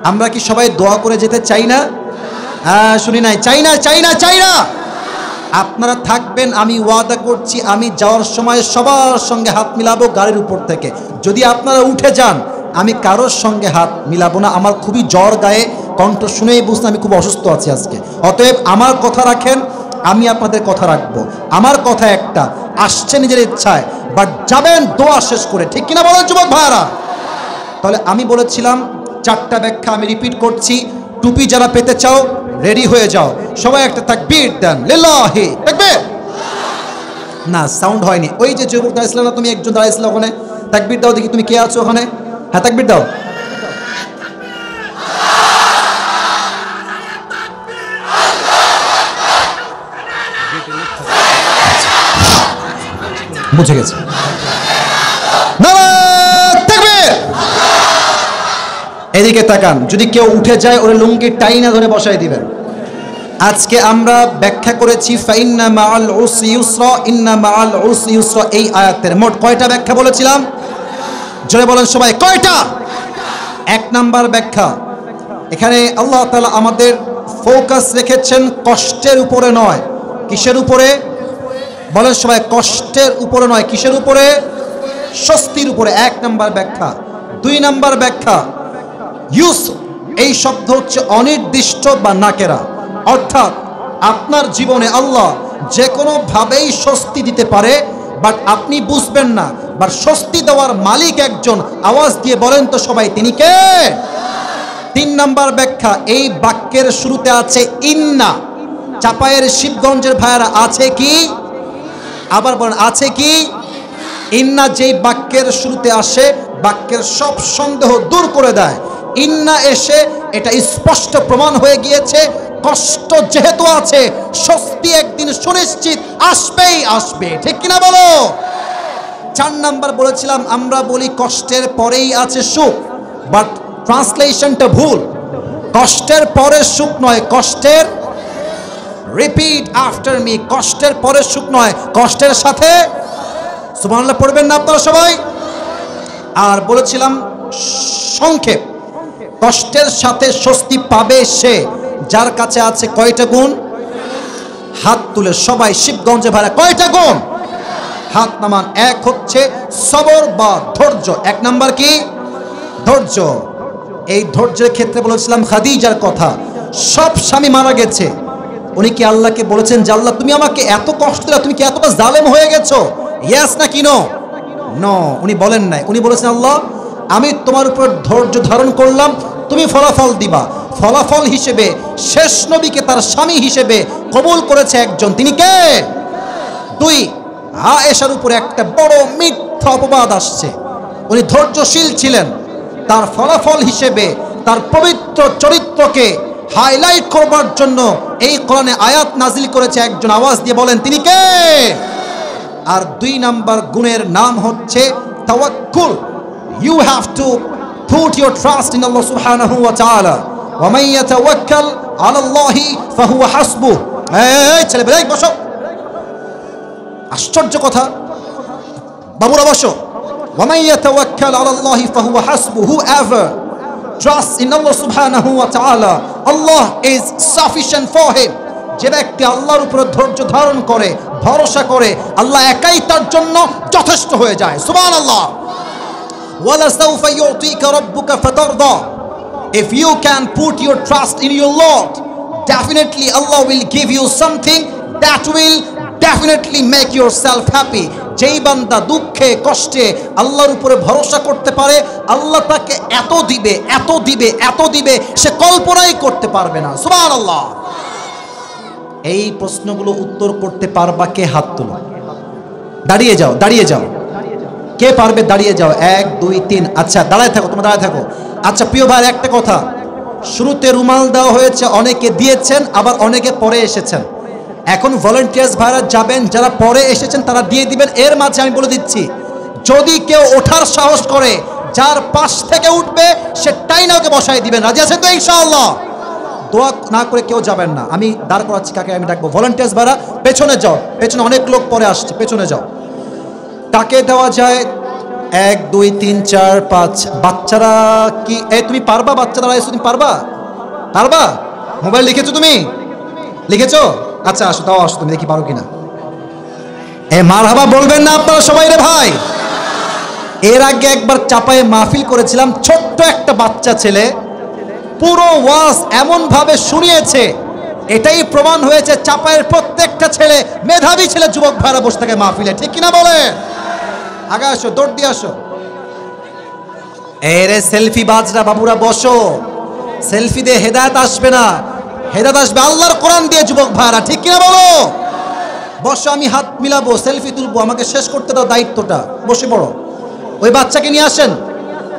আমরা কি সবাই দোয়া করে যেতে চাই না? শুনি নাই, চাই না। আপনারা থাকবেন, আমি ওয়াদা করছি আমি যাওয়ার সময় সবার সঙ্গে হাত মিলাবো গাড়ির উপর থেকে। যদি আপনারা উঠে যান আমি কারোর সঙ্গে হাত মিলাবো না। আমার খুবই জ্বর গায়ে, কণ্ঠ শুনেই বুঝতে আমি খুব অসুস্থ আছি আজকে। অতএব আমার কথা রাখেন, আমি আপনাদের কথা রাখবো। আমার কথা একটা, আসছে নিজের ইচ্ছায়, বাট যাবেন দোয়া শেষ করে, ঠিক কিনা বলেন যুবক ভাইরা? তাহলে আমি বলেছিলাম 4টা ব্যাখ্যা আমি রিপিট করছি। টুপি যারা পেতে চাও রেডি হয়ে যাও, সবাই একটা তাকবীর দেন, লিল্লাহি তাকবীর। না সাউন্ড হয়নি। ওই যে যুবক দাঁড়িয়েছিল না, তুমি একজন দাঁড়িয়েছিল ওখানে, তাকবীর দাও দেখি, তুমি কে আছো ওখানে? হ্যাঁ তাকবীর দাও। বুঝে গেছে। এদিকে তাকান, যদি কেউ উঠে যায় ওরে লুঙ্গি টাইনা ধরে বসায় দিবেন। আজকে আমরা ব্যাখ্যা করেছি ফাইন্না মাআল উসরি ইউসরা, ইন্না মাআল উসরি ইউসরা, এই আয়াতের মোট কয়টা ব্যাখ্যা বলেছিলাম? জোরে বলেন সবাই, কয়টা? 1 নাম্বার ব্যাখ্যা, এখানে আল্লাহ তাআলা আমাদের ফোকাস রেখেছেন কষ্টের উপরে নয়, কিসের উপরে? বলেন সবাই, কষ্টের উপরে নয়, কিসের উপরে? স্বস্তির উপরে। 1 নাম্বার ব্যাখ্যা। 2 নাম্বার ব্যাখ্যা, ইউসর এই শব্দ হচ্ছে অনির্দিষ্ট বা নাকেরা, অর্থাৎ আপনার জীবনে আল্লাহ যে কোনো ভাবেই স্বস্তি দিতে পারে, বাট আপনি বুঝবেন না, বাট স্বস্তি দেওয়ার মালিক একজন। আওয়াজ দিয়ে বলেন তো সবাই, তিনি কে? 3 নাম্বার ব্যাখ্যা, এই বাক্যের শুরুতে আছে ইন্না। চাপায়ের শিবগঞ্জের ভাইয়ারা আছে কি? আবার বলেন আছে কি? ইন্না যেই বাক্যের শুরুতে আসে, বাক্যের সব সন্দেহ দূর করে দেয়। ইন্না এসে এটা স্পষ্ট প্রমাণ হয়ে গিয়েছে, কষ্ট যেহেতু আছে, স্বস্তি একদিন সুনিশ্চিত আসবেই আসবে, ঠিক কিনা বলো? 4 নাম্বার বলেছিলাম, আমরা বলি কষ্টের পরেই আছে সুখ, বাট ট্রান্সলেশনটা ভুল। কষ্টের পরে সুখ নয়, কষ্টের, রিপিট আফটার মি, কষ্টের পরে সুখ নয়, কষ্টের সাথে। সুবহানাল্লাহ পড়বেন না আপনারা সবাই? আর বলেছিলাম সংক্ষেপ, কষ্টের সাথে স্বস্তি পাবে সে যার কাছে আছে কয়টা গুণ? হাত তুলে সবাই শিবগঞ্জে ভাড়া, কয়টা গুণ? হাত নামান। 1 হচ্ছে সবর বা ধৈর্য। 1 নাম্বার কি? ধৈর্য। এই ধৈর্যের ক্ষেত্রে বলেছিলাম খাদিজার কথা। সব স্বামী মারা গেছে, উনি কি আল্লাহকে বলেছেন যে আল্লাহ তুমি আমাকে এত কষ্ট দিলা, তুমি কি এতটা জালেম হয়ে গেছো? ইয়েস না কি নো? নো, উনি বলেন নাই। উনি বলেছেন আল্লাহ আমি তোমার উপর ধৈর্য ধারণ করলাম, তুমি ফলাফল দিবা। ফলাফল হিসেবে শেষ নবীকে তার স্বামী হিসেবে কবুল করেছে একজন, তিনি কে? 2, আয়েশার উপরে একটা বড় মিথ্যা অপবাদ আসছে, উনি ধৈর্যশীল ছিলেন, তার ফলাফল হিসেবে তার পবিত্র চরিত্রকে হাইলাইট করবার জন্য এই কোরআনে আয়াত নাজিল করেছে একজন। আওয়াজ দিয়ে বলেন তিনি কে? আর 2 নাম্বার গুণের নাম হচ্ছে তাওয়াক্কুল। You have to put your trust in আল্লাহ সুবহানাহু ওয়া তাআলা। ওয়া মান ইয়াতাওয়াক্কাল আলাল্লাহি ফাহুয়া হাসবুহ। এই ছেলে বেলাই বসো, আশ্চর্য কথা, বাবুরা বসো। ওয়া মান ইয়াতাওয়াক্কাল আলাল্লাহি ফাহুয়া হাসবুহ, whoever trusts in Allah subhanahu wa ta'ala, Allah is sufficient for him। যে ব্যক্তি আল্লাহর উপরে ধৈর্য ধারণ করে, ভরসা করে, আল্লাহ একাই তার জন্য যথেষ্ট হয়ে যায়। সুবহানাল্লাহ। ওয়ালা সাউফা ইউতিকা রাব্বুকা ফাতারদা। If you can put your trust in your Lord, definitely Allah will give you something that will definitely make yourself happy। যেই বান্দা দুঃখে কষ্টে আল্লাহর উপরে ভরসা করতে পারে, আল্লাহ তাকে এত দিবে, এত দিবে, এত দিবে, সে কল্পনাই করতে পারবে না। সুবহানাল্লাহ। এই প্রশ্নগুলো উত্তর করতে পারবা কে? হাত তোলো। দাঁড়িয়ে যাও, দাঁড়িয়ে যাও, কে পারবে? দাঁড়িয়ে যাও। 1 2 3। আচ্ছা দাঁড়ায় থাকো, তোমরা দাঁড়ায় থাকো। আচ্ছা প্রিয় ভাই, একটা কথা, শুরুতে রুমাল দেওয়া হয়েছে, অনেকে দিয়েছেন, আবার অনেকে পরে এসেছেন। এখন ভলান্টিয়ার্স ভাইরা যাবেন, যারা পরে এসেছেন তারা দিয়ে দিবেন। এর মাঝে আমি বলে দিচ্ছি, যদি কেউ ওঠার সাহস করে, যার পাশ থেকে উঠবে সে টাইনা ওকে বসাই দিবেন। রাজি আছেন তো ইনশাআল্লাহ? দোয়া না করে কেউ যাবেন না। আমি দাঁড় করাচ্ছি, কাকে আমি ডাকবো? ভলান্টিয়ার্স ভাইরা পেছনে যাও, পেছনে অনেক লোক পরে আসছে, পেছনে যাও। কাকে দেওয়া যায়? 1 2 3 4 5। বাচ্চারা কি? এই তুমি পারবা? বাচ্চারা এসে তুমি পারবা? পারবা? মোবাইল লিখেছো তুমি? লিখেছো? আচ্ছা আসো, দাও আসো, তুমি দেখি পারো কিনা। এ মারহাবা বলবেন না আপনারা সবাই রে ভাই? এর আগে একবার চাপায়ে মাহফিল করেছিলাম, ছোট্ট একটা বাচ্চা ছেলে পুরো ওয়াজ এমন ভাবে শুনিয়েছে, এটাই প্রমাণ হয়েছে চাপায়ের প্রত্যেকটা ছেলে মেধাবী ছেলে, যুবক ভাইরা বসে থাকে মাহফিলে, ঠিক কিনা বলে? আগে আসো, দৌড় দিয়ে আসো। এরে সেলফি বাজরা বাবুরা বসো, সেলফি দিয়ে হেদায়েত আসবে না, হেদায়েত আসবে আল্লাহর কোরআন দিয়ে যুবক ভাইরা, ঠিক কিনা বলো? বসো, আমি হাত মিলাবো, সেলফি তুলবো, আমাকে শেষ করতে দাও দায়িত্বটা। বসে পড়ো। ওই বাচ্চাকে নিয়ে আসেন,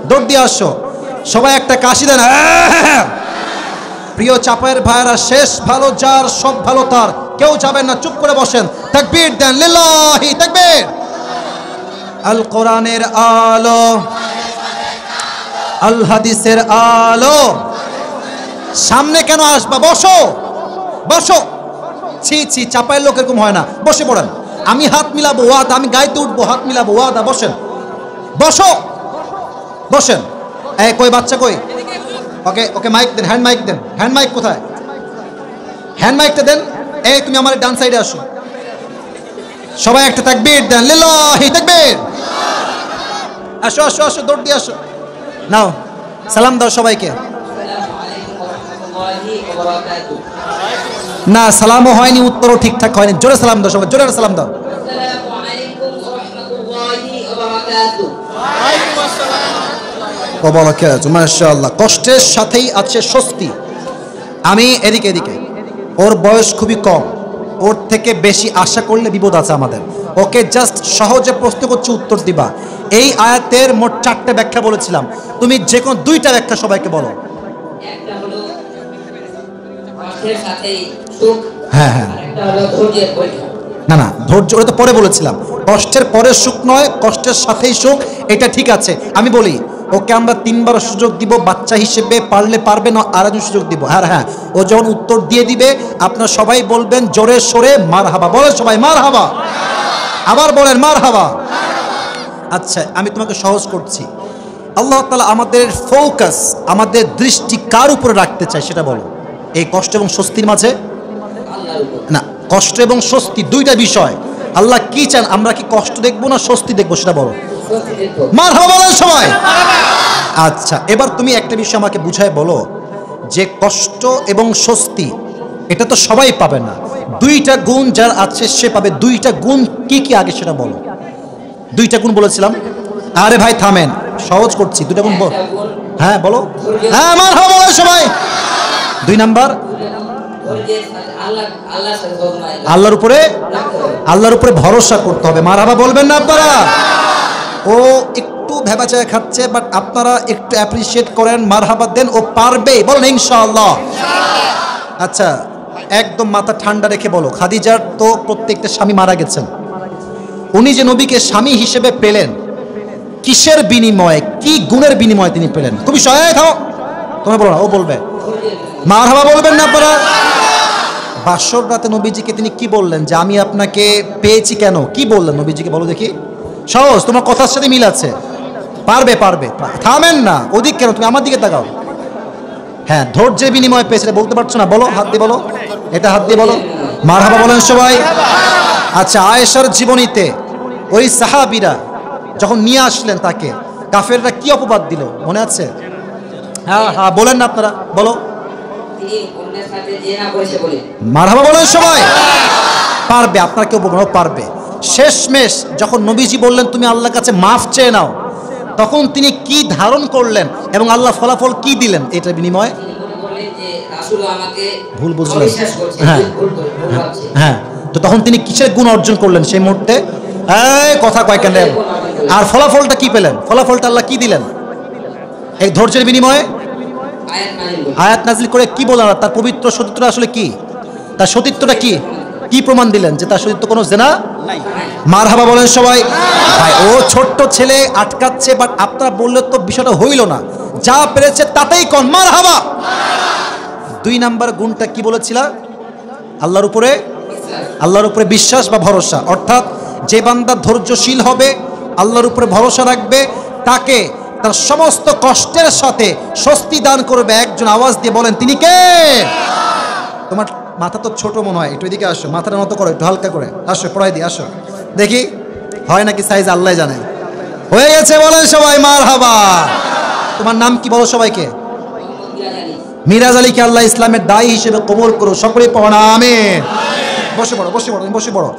দৌড় দিয়ে আসো। সবাই একটা কাশি দেন। প্রিয় চাপায়ের ভাইরা, শেষ ভালো যার, সব ভালো তার, কেউ যাবেন না, চুপ করে বসেন। তাকবীর দেন, লিল্লাহি তাকবীর। আল কোরআনের আলো, আল হাদিসের আলো, সামনে কেন আসবা? বসো বসো। ছি ছি, চাপায়ের লোক এরকম হয় না। বসে পড়েন। আমি হাত মিলাবো, ওয়াদা, আমি গাইতে উঠবো, হাত মিলাবো, ওয়াদা। বসেন বসো, বসেন। এই কই বাচ্চা কই? ওকে ওকে মাইক দেন, হ্যান্ড মাইক দেন। হ্যান্ড মাইক কোথায়? হ্যান্ড মাইকটা দেন। এই তুমি আমার ডান সাইডে আসো। সবাই একটা তাকবীর দেন, লিল্লাহি তাকবীর। আসো আসো আসো, দৌড় দিয়ে আসো। নাও সালাম দাও সবাইকে। না, সালামও হয়নি, উত্তরও ঠিকঠাক হয়নি। জোরে সালাম দাও সবাই, জোরে সালাম দাও। মাশাআল্লাহ। কষ্টের সাথেই আছে স্বস্তি। আমি এদিকে এদিকে, ওর বয়স খুবই কম, ওর থেকে বেশি আশা করলে বিপদ আছে আমাদের। ওকে জাস্ট সহজে প্রশ্ন করছি, উত্তর দিবা। এই আয়াতের মোট 4টে ব্যাখ্যা বলেছিলাম, তুমি যে কোনো 2টা ব্যাখ্যা সবাইকে বলো। একটা হলো কষ্টের সাথেই সুখ, হ্যাঁ হ্যাঁ, একটা হলো ধৈর্যের পরীক্ষা। না না, ধৈর্য, ওটা তো পরে বলেছিলাম। কষ্টের পরে সুখ নয়, কষ্টের সাথেই সুখ, এটা ঠিক আছে। আমি বলি, ওকে আমরা 3বার সুযোগ দিব বাচ্চা হিসেবে, পারলে পারবে না আরেকজন সুযোগ দিব। হ্যাঁ হ্যাঁ, ও যখন উত্তর দিয়ে দিবে আপনারা সবাই বলবেন জোরে সোরে মারহাবা। বলেন সবাই মারহাবা, আবার বলেন মারহাবা। আচ্ছা, আমি তোমাকে সহজ করছি। আল্লাহ তাআলা আমাদের ফোকাস, আমাদের দৃষ্টি কার উপরে রাখতে চায় সেটা বলো। এই কষ্ট এবং স্বস্তির মাঝে? আল্লাহর উপর। না, কষ্ট এবং স্বস্তি 2টা বিষয়। আল্লাহ কি চান? আমরা কি কষ্ট দেখবো না স্বস্তি দেখবো সেটা বলো। স্বস্তি দেখো। মারহাবা বলেন সবাই। আচ্ছা, এবার তুমি একটা বিষয় আমাকে বুঝায় বলো যে কষ্ট এবং স্বস্তি এটা তো সবাই পাবে না, 2টা গুণ যার আছে সে পাবে। 2টা গুণ কি কি আগে সেটা বলো। 2টা গুণ বলেছিলাম। আরে ভাই থামেন, সহজ করছি। 2টা গুণ বল। একটা গুণ হ্যাঁ বলো। হ্যাঁ মারহাবা বলেন সবাই। 2 নাম্বার, ধৈর্যের সাথে আল্লাহর সাথে যত্ন আল্লাহর উপরে, রাখতে হবে। আল্লাহর উপরে ভরসা করতে হবে। মারহাবা বলবেন না আপনারা? ও একটু ভেবাচায় খাচ্ছে, বাট আপনারা একটু অ্যাপ্রিশিয়েট করেন, মারহাবা দেন, ও পারবে। বলেন ইনশাআল্লাহ। আচ্ছা, একদম মাথা ঠান্ডা রেখে বলো, খাদিজার তো প্রত্যেকটা স্বামী মারা গেছেন, উনি যে নবীকে স্বামী হিসেবে পেলেন কিসের বিনিময়ে, কি গুণের বিনিময়ে তিনি পেলেন? তুমি সহায়ক হও। তোমরা বলো না, ও বলবে। মারহাবা বলবেন না আপনারা? বাসর রাতে নবীজিকে তিনি কি বললেন যে আমি আপনাকে পেয়েছি? কেন কি বললেন নবীজিকে বলো দেখি। সহজ, তোমার কথার সাথে মিল আছে। পারবে পারবে, থামেন না। ওদিক কেন, তুমি আমার দিকে তাকাও। হ্যাঁ, ধৈর্যের বিনিময়ে পেয়েছে, বলতে পারছো না? বলো, হাত দিয়ে বলো, এটা হাত দিয়ে বলো। মারহাবা বলেন সবাই। আচ্ছা, আয়েশার জীবনীতে ওই সাহাবীরা যখন নিয়ে আসলেন তাকে, কাফেররা কি অপবাদ দিল মনে আছে? হ্যাঁ হ্যাঁ, বলেন না আপনারা, বলো। তিনি অন্যের সাথে জিনা করেছে বলে। মারহাবা বলেন সবাই। পারবে, আপনারা কেউ বলবেন পারবে। শেষমেশ যখন নবীজি বললেন তুমি আল্লাহর কাছে মাফ চেয়ে নাও, তখন তিনি কি ধারণ করলেন এবং আল্লাহ ফলাফল কি দিলেন এটার বিনিময়ে? তিনি মনে করলেন যে রাসূল আমাকে ভুল বুঝলেন। অবিশ্বাস করছে, হ্যাঁ ভুল ভাবছে। হ্যাঁ, তো তখন তিনি কিসের গুণ অর্জন করলেন সেই মুহূর্তে? এই কথা কয় কেন? আর ফলাফলটা কি পেলেন? ফলাফলটা আল্লাহ কি দিলেন এই ধৈর্যের বিনিময়ে? আয়াত নাযিল করলেন। আয়াত নাজিল করে কি বললেন? তার পবিত্র সতীত্ব আসলে কি? তার সতীত্বটা কি? কি প্রমাণ দিলেন যে তার সতীত্ব কোনো জেনা নাই? মারহাবা বলেন সবাই। ভাই, ও ছোট্ট ছেলে আটকাচ্ছে, বাট আপনারা বললে তো বিষয়টা হইল না। যা পেরেছে তাতেই কোন মারহাবা। 2 নাম্বার গুণটা কি বলেছিল? আল্লাহর উপরে, আল্লাহর উপরে বিশ্বাস বা ভরসা। অর্থাৎ যে বান্দা ধৈর্যশীল হবে, আল্লাহর উপরে ভরসা রাখবে, তাকে তার সমস্ত কষ্টের সাথে স্বস্তি দান করবে একজন। আওয়াজ দিয়ে বলেন তিনি কে? তোমার মাথা তো ছোট মনে হয়, একটু এদিকে আসো, মাথাটা মতো করো, একটু হালকা করে আসো, পড়াই দিই, আসো দেখি হয় নাকি সাইজ আল্লাহ জানে। হয়ে গেছে, বলেন সবাই মারহাবা। তোমার নাম কি বলো সবাইকে? মিরাজ আলীকে আল্লাহ ইসলামের দায়ী হিসেবে কবুল করো, সকলে পড়ো আমিন। বসে পড়ো, বসে পড়ো, বসে পড়ো।